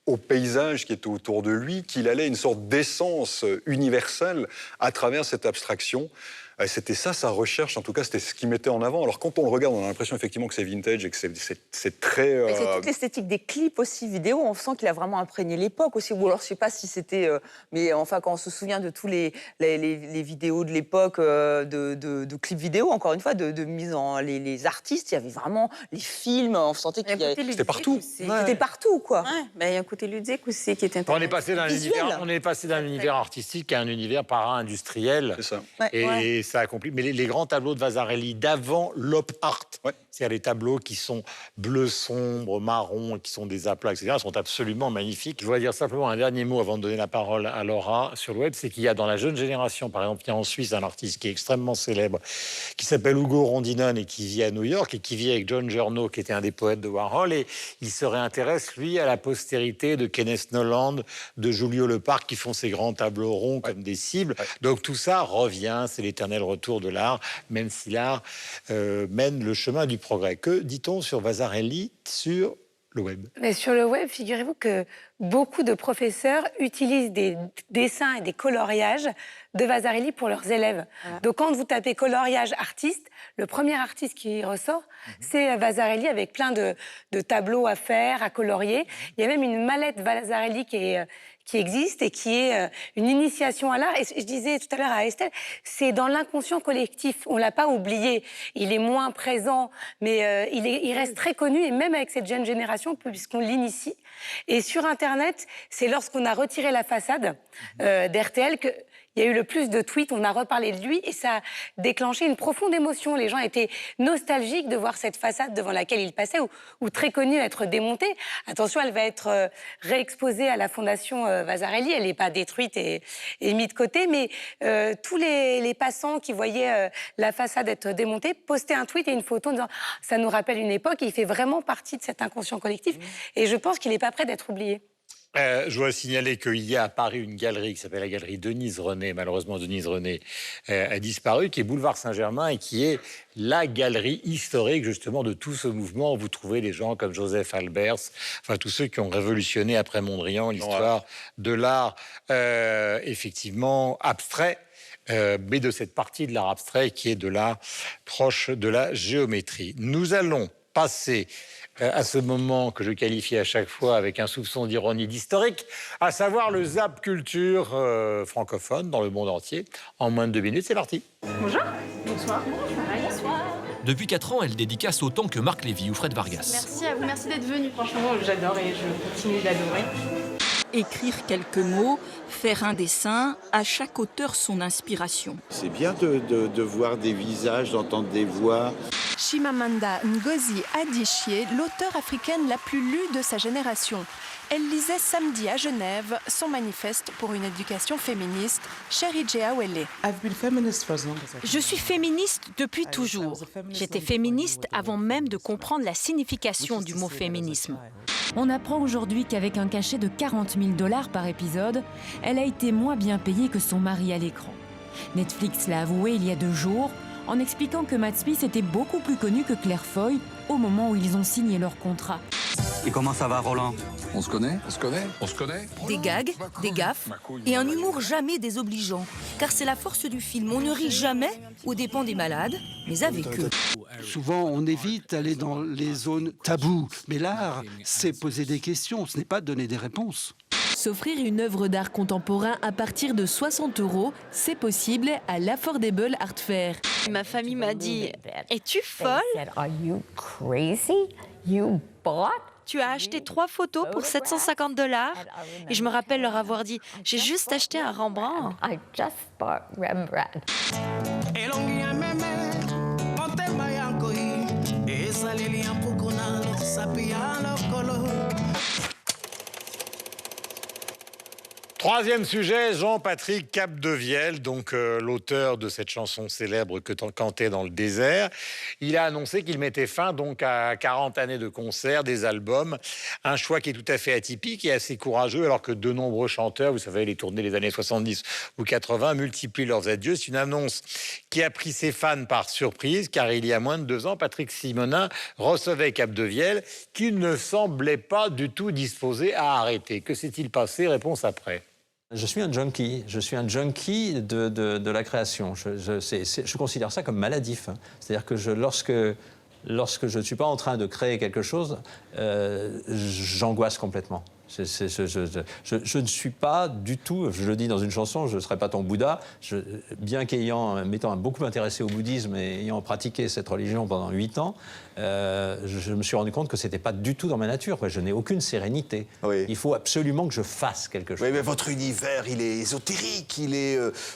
au paysage qui était autour de lui, qu'il allait une sorte d'essence universelle à travers cette abstraction. C'était ça, sa recherche, en tout cas, c'était ce qu'il mettait en avant. Alors, quand on le regarde, on a l'impression effectivement que c'est vintage et que c'est très... C'est toute l'esthétique des clips aussi vidéo. On sent qu'il a vraiment imprégné l'époque aussi. Ou alors, je ne sais pas si c'était... mais enfin, quand on se souvient de tous les vidéos de l'époque, de clips vidéo, encore une fois, de mise en... Les artistes, il y avait vraiment les films, on sentait qu'il y avait... C'était partout. C'était partout, quoi. Il y a un côté ludique aussi qui est intéressant. On est passé d'un univers artistique à un univers para-industriel. C'est ça. Et ça accomplit. Mais les grands tableaux de Vasarely d'avant l'op art, c'est-à-dire les tableaux qui sont bleus sombres, marrons, qui sont des aplats, etc., sont absolument magnifiques. Je voudrais dire simplement un dernier mot avant de donner la parole à Laura sur le web, c'est qu'il y a dans la jeune génération, par exemple, il y a en Suisse un artiste qui est extrêmement célèbre, qui s'appelle Ugo Rondinen et qui vit à New York et qui vit avec John Giorno, qui était un des poètes de Warhol, et il se réintéresse, lui, à la postérité de Kenneth Noland, de Julio Leparc, qui font ces grands tableaux ronds comme des cibles. Donc tout ça revient, c'est l'éternel retour de l'art, même si l'art mène le chemin du progrès. Que dit-on sur Vasarely sur le web? Mais sur le web, figurez-vous que beaucoup de professeurs utilisent des dessins et des coloriages de Vasarely pour leurs élèves. Voilà. Donc quand vous tapez coloriage artiste, le premier artiste qui ressort, c'est Vasarely avec plein de tableaux à faire, à colorier. Il y a même une mallette Vasarely qui existe et qui est une initiation à l'art. Et je disais tout à l'heure à Estelle, c'est dans l'inconscient collectif. On ne l'a pas oublié. Il est moins présent, mais il reste très connu, et même avec cette jeune génération, puisqu'on l'initie. Et sur Internet, c'est lorsqu'on a retiré la façade d'RTL qu'il y a eu le plus de tweets, on a reparlé de lui, et ça a déclenché une profonde émotion. Les gens étaient nostalgiques de voir cette façade devant laquelle il passait, ou très connue, être démontée. Attention, elle va être réexposée à la Fondation Vasarely, elle n'est pas détruite et mise de côté, mais tous les passants qui voyaient la façade être démontée postaient un tweet et une photo en disant « ça nous rappelle une époque », et il fait vraiment partie de cet inconscient collectif, et je pense qu'il n'est pas prêt d'être oublié. Je dois signaler qu'il y a à Paris une galerie qui s'appelle la galerie Denise René. Malheureusement, Denise René a disparu, qui est boulevard Saint-Germain et qui est la galerie historique justement de tout ce mouvement. Vous trouvez des gens comme Joseph Albers, enfin tous ceux qui ont révolutionné après Mondrian l'histoire de l'art effectivement abstrait. Mais de cette partie de l'art abstrait qui est de l'art proche de la géométrie. Nous allons passer à ce moment que je qualifie à chaque fois avec un soupçon d'ironie d'historique, à savoir le Zap Culture francophone dans le monde entier. En moins de 2 minutes, c'est parti. Bonjour. Bonsoir. Bonsoir. Depuis 4 ans, elle dédicace autant que Marc Lévy ou Fred Vargas. Merci à vous, merci d'être venu. Franchement, j'adore et je continue d'adorer. Écrire quelques mots, faire un dessin, à chaque auteur son inspiration. C'est bien de voir des visages, d'entendre des voix. Chimamanda Ngozi Adichie, l'auteure africaine la plus lue de sa génération. Elle lisait samedi à Genève son manifeste pour une éducation féministe, Cherijea Wele. Je suis féministe depuis toujours. J'étais féministe avant même de comprendre la signification du mot féminisme. On apprend aujourd'hui qu'avec un cachet de 40 000 $ par épisode, elle a été moins bien payée que son mari à l'écran. Netflix l'a avoué il y a 2 jours, en expliquant que Matt Smith était beaucoup plus connu que Claire Foy au moment où ils ont signé leur contrat. Et comment ça va, Roland? On se connaît? On se connaît? Des gags, des gaffes et un humour jamais désobligeant. Car c'est la force du film. On ne rit jamais aux dépens des malades, mais avec eux. Souvent, on évite d'aller dans les zones taboues. Mais l'art, c'est poser des questions, ce n'est pas donner des réponses. S'offrir une œuvre d'art contemporain à partir de 60 €, c'est possible à l'Affordable Art Fair. Ma famille m'a dit « Es-tu folle ? Tu as acheté 3 photos pour 750 $. Et je me rappelle leur avoir dit « J'ai juste acheté un Rembrandt. » Troisième sujet, Jean-Patrick Capdevielle, donc l'auteur de cette chanson célèbre que cantait dans le désert. Il a annoncé qu'il mettait fin donc à 40 années de concerts, des albums, un choix qui est tout à fait atypique et assez courageux, alors que de nombreux chanteurs, vous savez, les tournées des années 70 ou 80, multiplient leurs adieux. C'est une annonce qui a pris ses fans par surprise, car il y a moins de 2 ans, Patrick Simonin recevait Capdevielle, qui ne semblait pas du tout disposé à arrêter. Que s'est-il passé? Réponse après. Je suis un junkie de la création. Je considère ça comme maladif. C'est-à-dire que lorsque je ne suis pas en train de créer quelque chose, j'angoisse complètement. Je ne suis pas du tout, je le dis dans une chanson, je ne serai pas ton Bouddha. Bien m'étant beaucoup intéressé au bouddhisme et ayant pratiqué cette religion pendant 8 ans, je me suis rendu compte que ce n'était pas du tout dans ma nature. Je n'ai aucune sérénité. Oui. Il faut absolument que je fasse quelque chose. Oui, mais votre univers, il est ésotérique,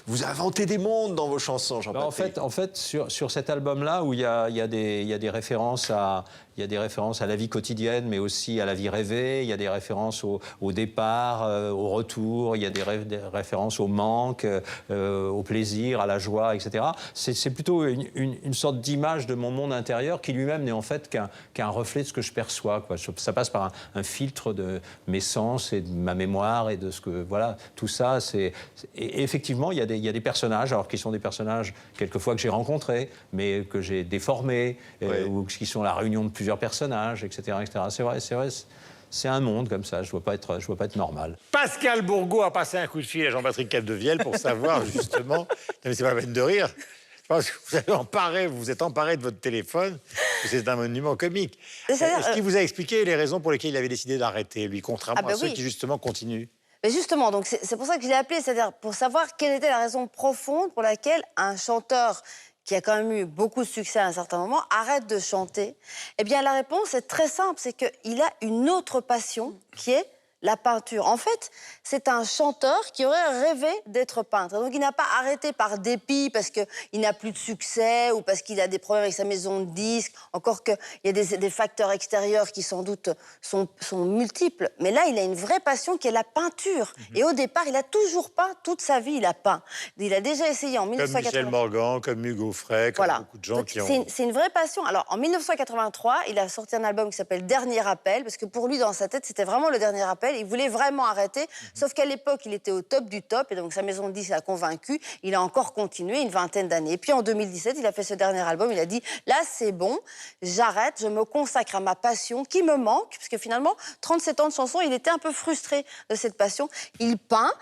vous inventez des mondes dans vos chansons, Jean-Patrick. En fait, sur cet album-là, où il y a des références à... Il y a des références à la vie quotidienne, mais aussi à la vie rêvée. Il y a des références au départ, au retour. Il y a des références au manque, au plaisir, à la joie, etc. C'est plutôt une sorte d'image de mon monde intérieur qui lui-même n'est en fait qu'un reflet de ce que je perçois, quoi. Ça passe par un filtre de mes sens et de ma mémoire et de ce que... Voilà, tout ça, et effectivement, il y a des personnages, alors qui sont des personnages, quelquefois, que j'ai rencontrés, mais que j'ai déformés, ou qui sont la réunion de plusieurs personnages, etc. etc. C'est vrai, c'est un monde comme ça. Je ne veux pas être normal. Pascal Bourgault a passé un coup de fil à Jean-Patrick Capdevielle pour savoir justement. Non, mais c'est pas la peine de rire. Je pense que vous vous êtes emparé de votre téléphone. C'est un monument comique. Est-ce qu'il vous a expliqué les raisons pour lesquelles il avait décidé d'arrêter, lui, contrairement à ceux qui justement continuent? Mais justement, donc c'est pour ça que je l'ai appelé, c'est-à-dire pour savoir quelle était la raison profonde pour laquelle un chanteur qui a quand même eu beaucoup de succès à un certain moment, arrête de chanter. Eh bien, la réponse est très simple, c'est qu'il a une autre passion qui est la peinture. En fait, c'est un chanteur qui aurait rêvé d'être peintre. Donc, il n'a pas arrêté par dépit parce qu'il n'a plus de succès ou parce qu'il a des problèmes avec sa maison de disques, encore qu'il y a des facteurs extérieurs qui, sans doute, sont multiples. Mais là, il a une vraie passion qui est la peinture. Et au départ, il a toujours peint. Toute sa vie, il a peint. Il a déjà essayé en 1980. Comme Michel Morgan, comme Hugo Frey, comme beaucoup de gens qui ont... C'est une vraie passion. Alors, en 1983, il a sorti un album qui s'appelle Dernier Appel, parce que pour lui, dans sa tête, c'était vraiment le dernier appel. Il voulait vraiment arrêter, sauf qu'à l'époque, il était au top du top, et donc sa maison de disques l'a convaincu. Il a encore continué une vingtaine d'années. Et puis en 2017, il a fait ce dernier album. Il a dit, là, c'est bon, j'arrête, je me consacre à ma passion qui me manque, parce que finalement, 37 ans de chansons, il était un peu frustré de cette passion. Il peint,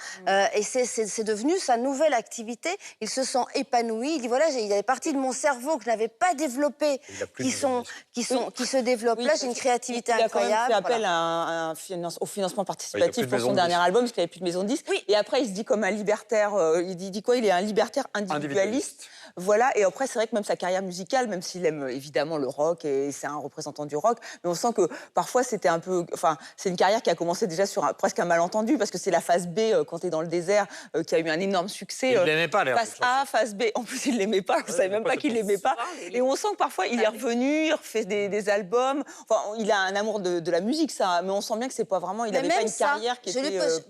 et c'est devenu sa nouvelle activité. Il se sent épanoui. Il dit, voilà, il y a des parties de mon cerveau que je n'avais pas développées, qui se développent. Là, j'ai une créativité incroyable. Il a quand même fait appel au financement participatif pour son dernier album, parce qu'il n'y avait plus de maison de disques. Et après, il se dit comme un libertaire, il dit quoi? Il est un libertaire individualiste. Voilà, et après, c'est vrai que même sa carrière musicale, même s'il aime évidemment le rock, et c'est un représentant du rock, mais on sent que parfois, c'était un peu... Enfin, c'est une carrière qui a commencé déjà sur presque un malentendu, parce que c'est la phase B, quand t'es dans le désert, qui a eu un énorme succès. Il ne l'aimait pas, d'ailleurs. Phase A, phase B. En plus, il ne l'aimait pas, je ne savais même pas qu'il ne l'aimait pas. Et on sent que parfois, il est revenu, il refait des albums. Enfin, il a un amour de la musique, ça, mais on sent bien que c'est pas vraiment... Il n'avait pas une carrière qui était...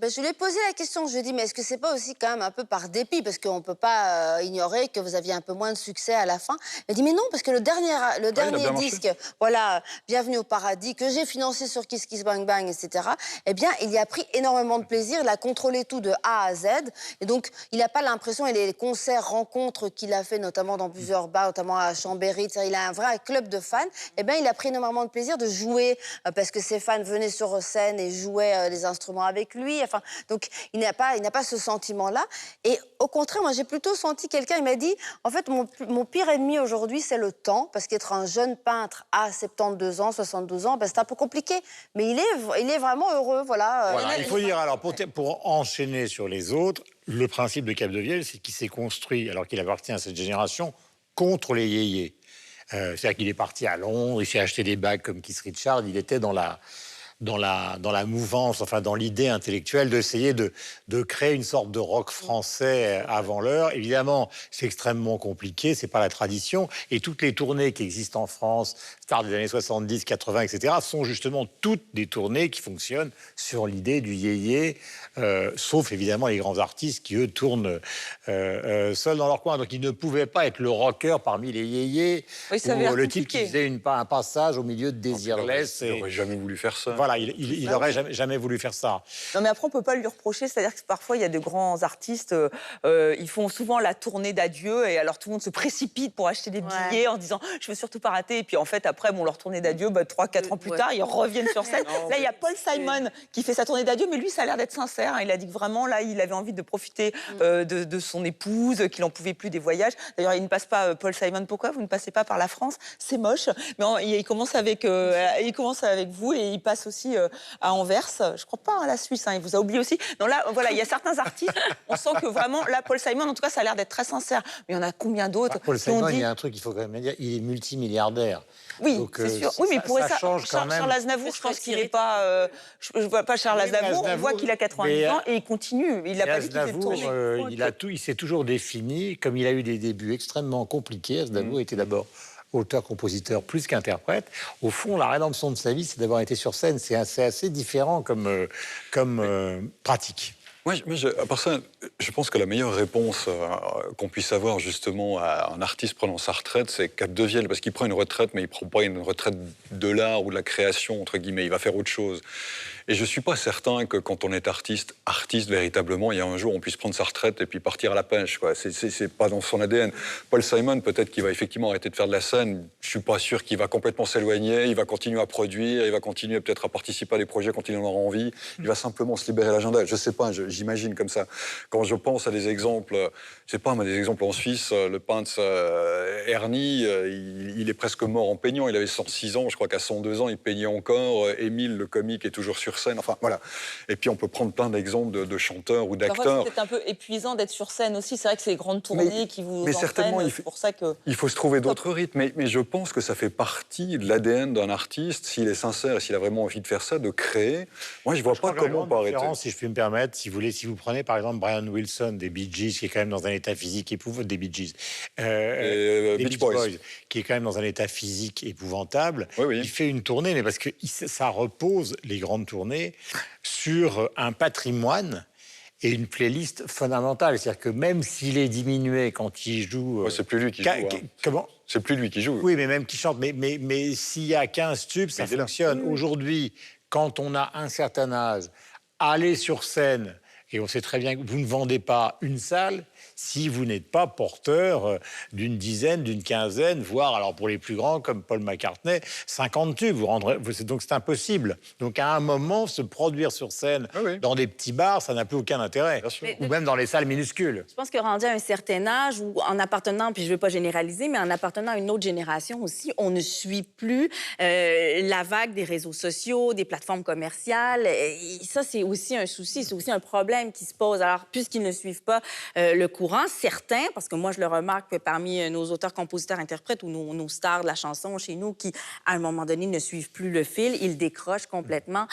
Je lui ai posé la question, je lui ai dit, mais est-ce que c'est pas aussi quand même un peu par dépit, parce qu'on ne peut pas ignorer que vous aviez un peu moins de succès à la fin. Elle a dit, mais non, parce que le dernier disque, voilà, Bienvenue au paradis, que j'ai financé sur Kiss Kiss Bang Bang, etc., eh bien, il y a pris énormément de plaisir, il a contrôlé tout de A à Z, et donc, il n'a pas l'impression, et les concerts, rencontres qu'il a fait, notamment dans plusieurs bars, notamment à Chambéry, il a un vrai club de fans, eh bien, il a pris énormément de plaisir de jouer, parce que ses fans venaient sur scène et jouaient les instruments avec lui, enfin, donc, il n'a pas ce sentiment-là, et au contraire, moi, j'ai plutôt senti quelqu'un, il m'a dit, en fait, mon pire ennemi aujourd'hui, c'est le temps, parce qu'être un jeune peintre à 72 ans, 72 ans, ben, c'est un peu compliqué. Mais il est vraiment heureux, voilà. Voilà, il faut dire, alors, pour enchaîner sur les autres, le principe de Capdevielle, c'est qu'il s'est construit, alors qu'il appartient à cette génération, contre les yéyés. C'est-à-dire qu'il est parti à Londres, il s'est acheté des bagues comme Keith Richards, il était dans la mouvance, enfin dans l'idée intellectuelle d'essayer de créer une sorte de rock français avant l'heure. Évidemment, c'est extrêmement compliqué, c'est pas la tradition. Et toutes les tournées qui existent en France, stars des années 70, 80, etc., sont justement toutes des tournées qui fonctionnent sur l'idée du yéyé, sauf évidemment les grands artistes qui, eux, tournent seuls dans leur coin. Donc, ils ne pouvaient pas être le rocker parmi les yéyés, oui, ou le type qui faisait un passage au milieu de Désirless. Il n'aurait jamais voulu faire ça. Voilà, il n'aurait jamais voulu faire ça. Non, mais après, on ne peut pas lui reprocher. C'est-à-dire que parfois, il y a de grands artistes, ils font souvent la tournée d'adieu, et alors tout le monde se précipite pour acheter des billets en disant « je veux surtout pas rater ». Et puis en fait, après, leur tournée d'adieu, 3-4 ans plus tard, ils reviennent sur scène. Là, il y a Paul Simon qui fait sa tournée d'adieu, mais lui, ça a l'air d'être sincère. Il a dit que vraiment, là, il avait envie de profiter de son épouse, qu'il n'en pouvait plus des voyages. D'ailleurs, il ne passe pas, Paul Simon, pourquoi vous ne passez pas par la France? C'est moche. Mais il commence avec vous, et il passe aussi à Anvers. Je crois pas à la Suisse, il vous a oublié aussi. Non, là, voilà, il y a certains artistes, on sent que vraiment, là, Paul Simon, en tout cas, ça a l'air d'être très sincère. Mais il y en a combien d'autres? Paul Simon, il y a un truc qu'il faut quand même dire, il est multimilliardaire. Oui, c'est sûr. Oui, mais pour ça change quand même. Charles Aznavour, je pense qu'il n'est pas... je vois pas Charles Aznavour, on voit qu'il a 90 ans et il continue. Il n'a pas dit qu'il était tourné. Il s'est toujours défini, comme il a eu des débuts extrêmement compliqués. Aznavour était d'abord auteur-compositeur plus qu'interprète. Au fond, la rédemption de sa vie, c'est d'avoir été sur scène. C'est assez différent comme pratique. Moi, à part ça, je pense que la meilleure réponse qu'on puisse avoir justement à un artiste prenant sa retraite, c'est Capdevielle, parce qu'il prend une retraite, mais il ne prend pas une retraite de l'art ou de la création, entre guillemets, il va faire autre chose. Et je ne suis pas certain que quand on est artiste véritablement, il y a un jour on puisse prendre sa retraite et puis partir à la pêche. C'est pas dans son ADN. Paul Simon, peut-être qu'il va effectivement arrêter de faire de la scène. Je ne suis pas sûr qu'il va complètement s'éloigner. Il va continuer à produire, il va continuer peut-être à participer à des projets quand il en aura envie. Il va simplement se libérer l'agenda. Je ne sais pas, j'imagine comme ça. Quand je pense à des exemples, je sais pas, des exemples en Suisse, le peintre Ernie, il est presque mort en peignant. Il avait 106 ans, je crois qu'à 102 ans, il peignait encore. Émile, le comique, est toujours sur scène. Enfin, voilà. Et puis, on peut prendre plein d'exemples de chanteurs ou d'acteurs. C'est peut-être un peu épuisant d'être sur scène aussi. C'est vrai que c'est les grandes tournées qui vous entraînent. C'est pour ça que... Il faut se trouver d'autres rythmes. Mais je pense que ça fait partie de l'ADN d'un artiste, s'il est sincère et s'il a vraiment envie de faire ça, de créer. Moi, je ne vois pas comment on peut arrêter. Si je puis me permettre, si vous prenez par exemple Brian Wilson des Bee Gees, qui est quand même dans un état physique épouvantable, des Bee Gees, des Beach Boys, qui est quand même dans un état physique épouvantable, il fait une tournée, mais parce que ça repose, les grandes tournées, sur un patrimoine et une playlist fondamentale. C'est-à-dire que même s'il est diminué quand il joue... c'est plus lui qui joue. Comment ? C'est plus lui qui joue. Oui, mais même qui chante. Mais s'il y a 15 tubes, ça fonctionne. Aujourd'hui, quand on a un certain âge, aller sur scène, et on sait très bien que vous ne vendez pas une salle si vous n'êtes pas porteur d'une dizaine, d'une quinzaine, voire, alors pour les plus grands, comme Paul McCartney, 50 tubes. Donc c'est impossible. Donc à un moment, se produire sur scène dans des petits bars, ça n'a plus aucun intérêt. Ou même dans les salles minuscules. Je pense que rendu à un certain âge, ou en appartenant, puis je ne veux pas généraliser, mais en appartenant à une autre génération aussi, on ne suit plus la vague des réseaux sociaux, des plateformes commerciales. Et ça, c'est aussi un souci, c'est aussi un problème qui se pose. Alors, puisqu'ils ne suivent pas le courant, certains, parce que moi, je le remarque parmi nos auteurs, compositeurs, interprètes ou nos stars de la chanson chez nous, qui, à un moment donné, ne suivent plus le fil, ils décrochent complètement,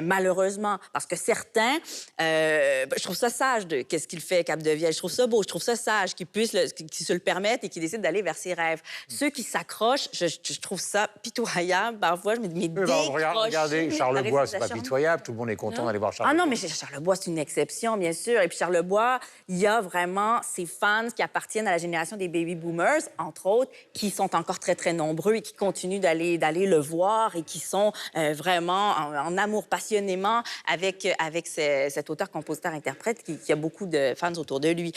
malheureusement. Parce que certains, je trouve ça sage de qu'est-ce qu'il fait, Capdevielle. Je trouve ça beau, je trouve ça sage qu'ils se le permettent et qu'ils décident d'aller vers ses rêves. Ceux qui s'accrochent, je trouve ça pitoyable. Parfois, je me dis, mais regardez, Charlebois, c'est pas pitoyable. Tout le monde est content d'aller voir Charlebois. Ah non, mais Charlebois, c'est une exception, bien sûr. Et puis Charlebois, il y a vraiment ces fans qui appartiennent à la génération des baby boomers, entre autres, qui sont encore très, très nombreux et qui continuent d'aller le voir et qui sont vraiment en amour passionnément avec cet auteur, compositeur, interprète qui a beaucoup de fans autour de lui.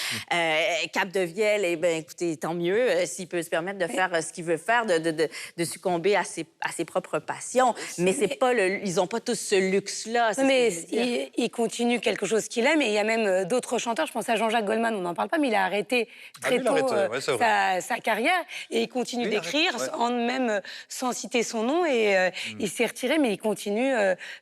Capdevielle, eh bien, écoutez, tant mieux s'il peut se permettre de faire ce qu'il veut faire, de succomber à ses propres passions. Mais c'est pas ils n'ont pas tous ce luxe-là. Mais il continue quelque chose qu'il aime et il y a même d'autres chanteurs. Je pense à Jean-Jacques Goldman, on n'en parle pas, mais il a arrêté très tôt sa carrière et il continue d'écrire, même sans citer son nom. Et il s'est retiré, mais il continue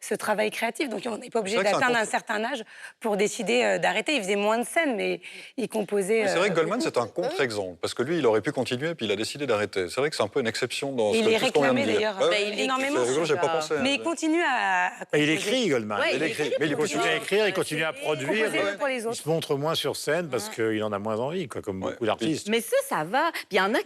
ce travail créatif. Donc on n'est pas obligé d'atteindre un certain âge pour décider d'arrêter. Il faisait moins de scènes, mais il composait... C'est vrai que Goldman, c'est un contre-exemple, parce que lui, il aurait pu continuer, puis il a décidé d'arrêter. C'est vrai que c'est un peu une exception dans ce que il est réclamé, d'ailleurs, énormément. J'ai pas pensé. Mais il continue à il écrit, Goldman. Il écrit. Mais il continue à écrire, il continue à produire. Il se montre moins sur scène parce qu'il en a moins envie, comme beaucoup d'artistes. Mais ça va. Puis il y en a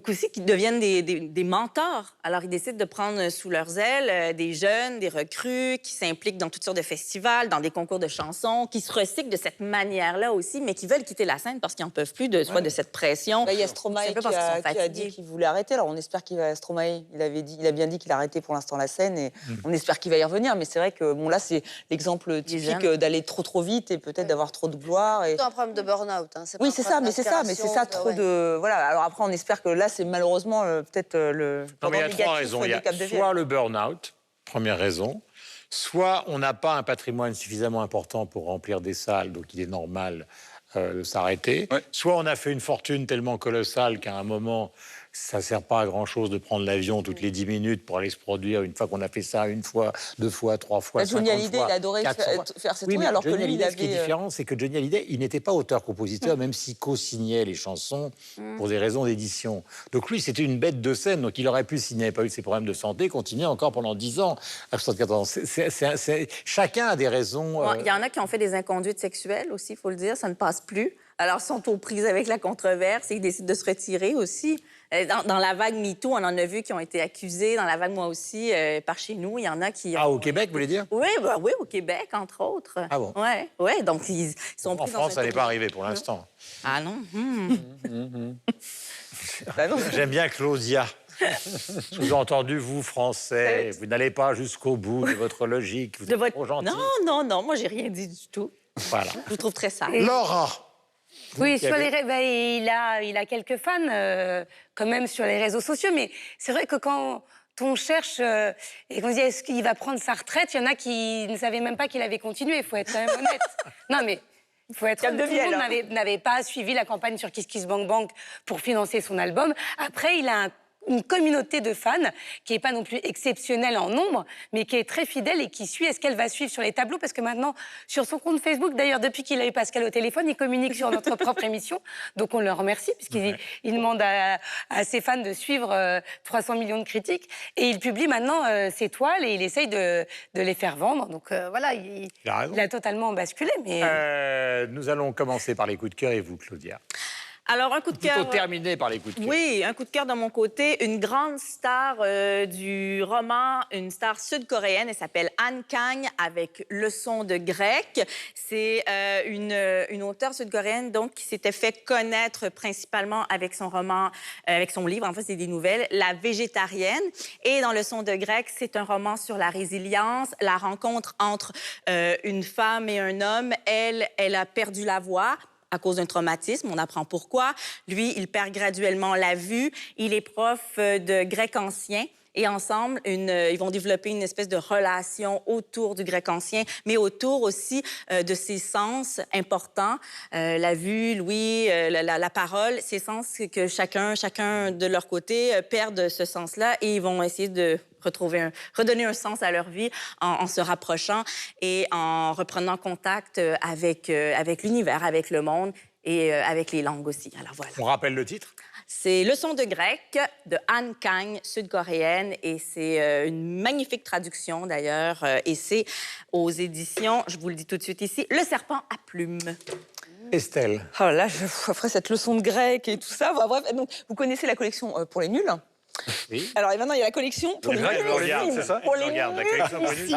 aussi qui deviennent des mentors. Alors, ils décident de prendre sous leurs ailes des jeunes, des recrues, qui s'impliquent dans toutes sortes de festivals, dans des concours de chansons, qui se recyclent de cette manière-là aussi, mais qui veulent quitter la scène parce qu'ils n'en peuvent plus de cette pression. Il y a Stromae qui a dit qu'il voulait arrêter. Alors, on espère qu'il va... Stromae, il a bien dit qu'il a arrêté pour l'instant la scène et on espère qu'il va y revenir. Mais c'est vrai que, bon, là, c'est l'exemple typique d'aller trop vite et peut-être d'avoir trop de gloire. C'est un problème de burn-out. Oui, c'est ça, mais c'est ça, trop de... Voilà, alors après, on espère que là, c'est malheureusement peut-être le... Non, mais il y a trois raisons. Il y a soit le burn-out, première raison, soit on n'a pas un patrimoine suffisamment important pour remplir des salles, donc il est normal de s'arrêter, soit on a fait une fortune tellement colossale qu'à un moment... Ça ne sert pas à grand-chose de prendre l'avion toutes les 10 minutes pour aller se produire une fois qu'on a fait ça, une fois, 2 fois, 3 fois, 50 fois. Johnny Hallyday, il adorait faire cette tournée, alors que lui, il avait... Ce qui est différent, c'est que Johnny Hallyday, il n'était pas auteur-compositeur, même s'il co-signait les chansons pour des raisons d'édition. Donc lui, c'était une bête de scène, donc il aurait pu, s'il n'avait pas eu ses problèmes de santé, continuer encore pendant 10 ans, à 74 ans. Chacun a des raisons... Il y en a qui ont fait des inconduites sexuelles aussi, il faut le dire, ça ne passe plus. Alors, ils sont aux prises avec la controverse et ils décident de se retirer aussi. Dans la vague MeToo, on en a vu qui ont été accusés. Dans la vague, moi aussi, par chez nous, il y en a qui... Ah, au Québec, vous voulez dire? Oui, oui, au Québec, entre autres. Ah bon? Oui, donc ils sont en France, ça n'est pas arrivé pour l'instant. Ah non? J'aime bien Claudia. Sous-entendu, vous, Français, vous n'allez pas jusqu'au bout de votre logique. Vous êtes trop gentil. Non, moi, j'ai rien dit du tout. Voilà. Je vous trouve très sage. Laura. Oui, sur il a quelques fans quand même sur les réseaux sociaux, mais c'est vrai que quand on cherche et qu'on se dit est-ce qu'il va prendre sa retraite, il y en a qui ne savaient même pas qu'il avait continué, il faut être quand même honnête. Non mais il faut être honnête, tout le monde n'avait pas suivi la campagne sur Kiss Kiss Bang Bang pour financer son album. Après, il a une communauté de fans qui n'est pas non plus exceptionnelle en nombre, mais qui est très fidèle et qui suit. Est-ce qu'elle va suivre sur les tableaux? Parce que maintenant, sur son compte Facebook, d'ailleurs, depuis qu'il a eu Pascal au téléphone, il communique sur notre propre émission. Donc on le remercie, puisqu'il demande à ses fans de suivre 300 millions de critiques. Et il publie maintenant ses toiles et il essaye de les faire vendre. Donc voilà, il a totalement basculé. Mais... nous allons commencer par les coups de cœur et vous, Claudia. Alors, un coup de cœur... Plutôt terminé par les coups de cœur. Oui, un coup de cœur de mon côté. Une grande star du roman, une star sud-coréenne, elle s'appelle Han Kang, avec Leçon de grec. C'est une auteure sud-coréenne donc, qui s'était fait connaître principalement avec son roman, avec son livre, en fait, c'est des nouvelles, La végétarienne. Et dans Leçon de grec, c'est un roman sur la résilience, la rencontre entre une femme et un homme. Elle a perdu la voix à cause d'un traumatisme, on apprend pourquoi. Lui, il perd graduellement la vue. Il est prof de grec ancien. Et ensemble, ils vont développer une espèce de relation autour du grec ancien, mais autour aussi de ses sens importants. La vue, l'ouïe, la parole, ces sens que chacun de leur côté perdent ce sens-là et ils vont essayer de redonner un sens à leur vie en se rapprochant et en reprenant contact avec l'univers, avec le monde et avec les langues aussi. Alors voilà. On rappelle le titre? C'est Leçon de grec de Han Kang, sud-coréenne, et c'est une magnifique traduction d'ailleurs, et c'est aux éditions, je vous le dis tout de suite ici, Le Serpent à plumes. Estelle. Oh là, après cette leçon de grec et tout ça, bref, donc, vous connaissez la collection pour les nuls? Oui. Alors et maintenant, il y a la collection pour les nuls. C'est ça? Pour les nuls, la collection pour les nuls.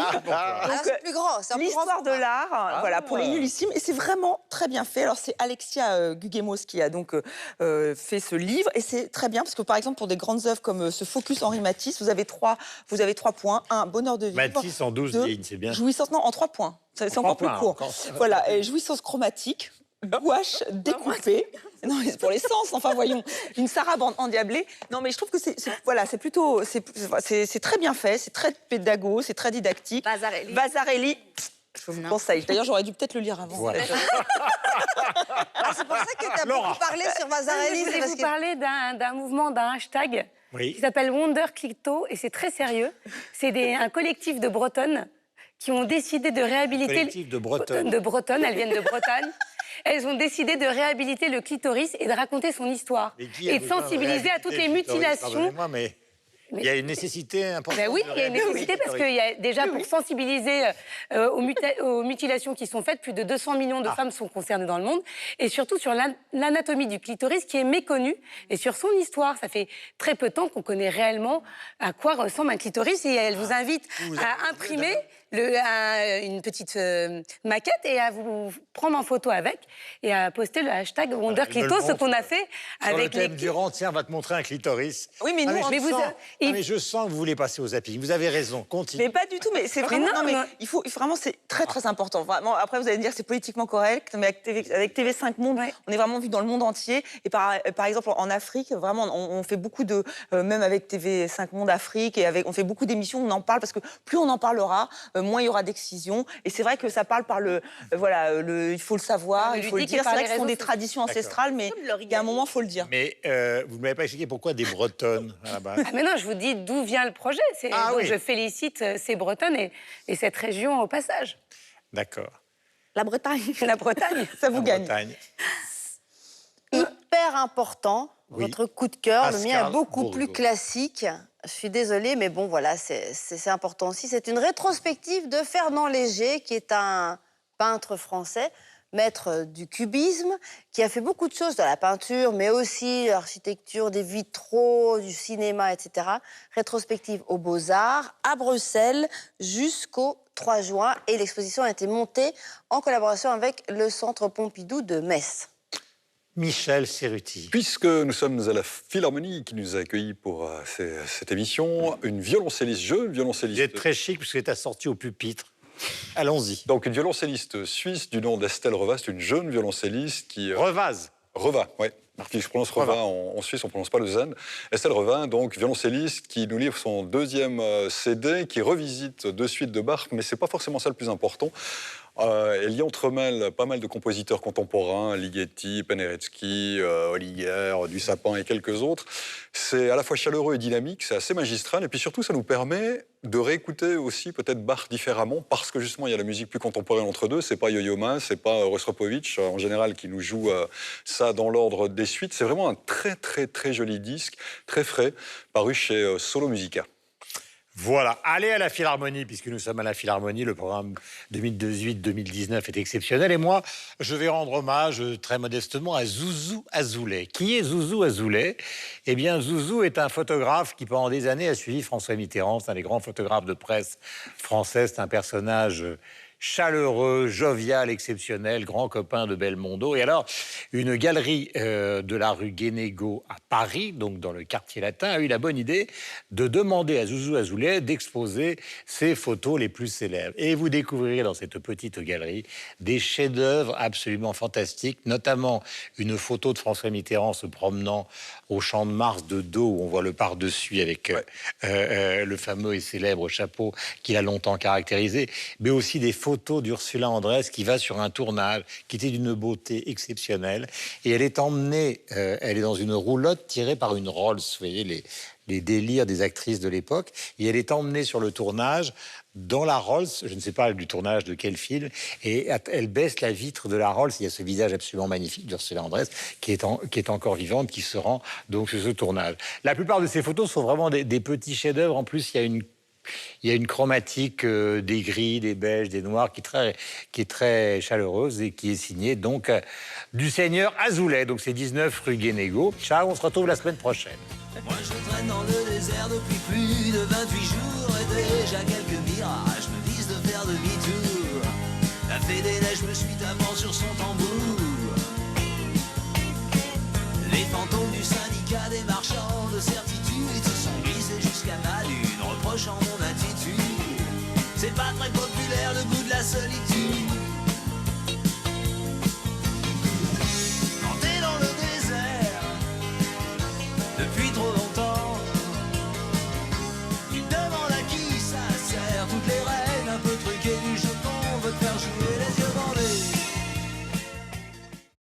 C'est plus grand. L'histoire de l'art, voilà, pour les nullissimes. Et c'est vraiment très bien fait. Alors, c'est Alexia Gugemos qui a donc fait ce livre. Et c'est très bien parce que, par exemple, pour des grandes œuvres comme ce Focus Henri Matisse, vous avez trois points. 1, bonheur de vivre. Matisse en 12 lignes, c'est bien. Jouissance, non, en 3 points. C'est encore plus court. Voilà, et jouissance chromatique. Gouache découpée. Non, mais c'est pour les sens, enfin voyons. Une sarabande endiablée. Non, mais je trouve que c'est plutôt... C'est très bien fait, c'est très pédago, c'est très didactique. Vasarely. Je vous conseille. D'ailleurs, j'aurais dû peut-être le lire avant. Ouais. C'est pour ça que tu as beaucoup parlé sur Vasarely. Je voulais vous parler d'un mouvement, d'un hashtag qui s'appelle Wonder Clito, et c'est très sérieux. C'est un collectif de Bretonnes qui ont décidé de réhabiliter... Collectif de Bretonnes. De Bretonnes, elles viennent de Bretagne. Elles ont décidé de réhabiliter le clitoris et de raconter son histoire. Et de sensibiliser à toutes les mutilations. Pardonnez-moi, mais il y a une nécessité importante. Oui, il y a une nécessité parce qu'il y a déjà pour sensibiliser aux mutilations qui sont faites, plus de 200 millions de femmes sont concernées dans le monde, et surtout sur l'anatomie du clitoris qui est méconnue et sur son histoire. Ça fait très peu de temps qu'on connaît réellement à quoi ressemble un clitoris, et elle vous invite à imprimer une petite maquette et à vous prendre en photo avec et à poster le hashtag WonderClito, ce qu'on a fait avec les... Durand, tiens, va te montrer un clitoris. Oui, mais je sens que vous voulez passer au zapping. Vous avez raison, continue. Mais pas du tout, mais c'est vraiment... il faut vraiment, c'est très, très important. Vraiment, après, vous allez me dire que c'est politiquement correct, mais avec TV5 Monde, on est vraiment vu dans le monde entier. Et par exemple, en Afrique, vraiment, on fait beaucoup de... même avec TV5 Monde Afrique, on fait beaucoup d'émissions, on en parle, parce que plus on en parlera, moins il y aura d'excision. Et c'est vrai que ça parle par il faut le savoir, il faut le dire. C'est vrai que ce sont des traditions ancestrales, mais il y a un moment, il faut le dire. Mais vous ne m'avez pas expliqué pourquoi des Bretonnes là-bas. Mais non, je vous dis d'où vient le projet. Donc je félicite ces Bretonnes et cette région au passage. D'accord. La Bretagne. La Bretagne, ça vous gagne. Hyper important, votre coup de cœur. Le mien est beaucoup plus classique. Je suis désolée, mais bon, voilà, c'est important aussi. C'est une rétrospective de Fernand Léger, qui est un peintre français, maître du cubisme, qui a fait beaucoup de choses dans la peinture, mais aussi l'architecture, des vitraux, du cinéma, etc. Rétrospective aux Beaux-Arts, à Bruxelles, jusqu'au 3 juin. Et l'exposition a été montée en collaboration avec le Centre Pompidou de Metz. Michel Cerruti. Puisque nous sommes à la Philharmonie qui nous a accueillis pour cette émission, une violoncelliste, jeune violoncelliste. Vous êtes très chic puisque vous êtes assorti au pupitre. Allons-y. Donc une violoncelliste suisse du nom d'Estelle Revaz, c'est une jeune violoncelliste qui... Revaz. Revaz, oui. Qui se prononce Revaz en Suisse, on ne prononce pas le zen. Estelle Revaz, donc violoncelliste, qui nous livre son deuxième CD, qui revisite deux suites de Bach, mais ce n'est pas forcément ça le plus important. Elle y entremêle pas mal de compositeurs contemporains, Ligeti, Penderecki, Holliger, Dussapin et quelques autres. C'est à la fois chaleureux et dynamique, c'est assez magistral, et puis surtout ça nous permet de réécouter aussi peut-être Bach différemment, parce que justement il y a la musique plus contemporaine entre deux, c'est pas Yo-Yo Ma, c'est pas Rostropovitch en général qui nous joue ça dans l'ordre des suites. C'est vraiment un très très très joli disque, très frais, paru chez Solo Musica. Voilà, allez à la Philharmonie, puisque nous sommes à la Philharmonie, le programme 2018-2019 est exceptionnel. Et moi, je vais rendre hommage très modestement à Zouzou Azoulay. Qui est Zouzou Azoulay? Eh bien, Zouzou est un photographe qui, pendant des années, a suivi François Mitterrand. C'est un des grands photographes de presse français. C'est un personnage chaleureux, jovial, exceptionnel, grand copain de Belmondo. Et alors, une galerie de la rue Guénégaud à Paris, donc dans le quartier latin, a eu la bonne idée de demander à Zouzou Azoulay d'exposer ses photos les plus célèbres. Et vous découvrirez dans cette petite galerie des chefs-d'œuvre absolument fantastiques, notamment une photo de François Mitterrand se promenant au Champ de Mars de dos, où on voit le par-dessus avec le fameux et célèbre chapeau qu'il a longtemps caractérisé, mais aussi des photos d'Ursula Andress qui va sur un tournage qui était d'une beauté exceptionnelle. Et elle est emmenée, elle est dans une roulotte tirée par une Rolls, vous voyez les délires des actrices de l'époque, et elle est emmenée sur le tournage dans la Rolls, je ne sais pas du tournage de quel film, et elle baisse la vitre de la Rolls. Il y a ce visage absolument magnifique d'Ursula Andress qui est encore vivante, qui se rend donc sur ce tournage. La plupart de ces photos sont vraiment des petits chefs-d'œuvre. En plus, il y a une chromatique des gris, des beiges, des noirs qui est très chaleureuse et qui est signée donc du seigneur Azoulay. Donc c'est 19 rue Guénégaud. Ciao, on se retrouve la semaine prochaine. Moi je traîne dans le désert depuis plus de 28 jours et déjà quelques mirages me disent de faire demi-tour. La fée des neiges me suit à mort sur son tambour. Les fantômes du syndicat des marchands de certitude se sont glissés jusqu'à ma lune, reprochant mon attitude. C'est pas très populaire le goût de la solitude.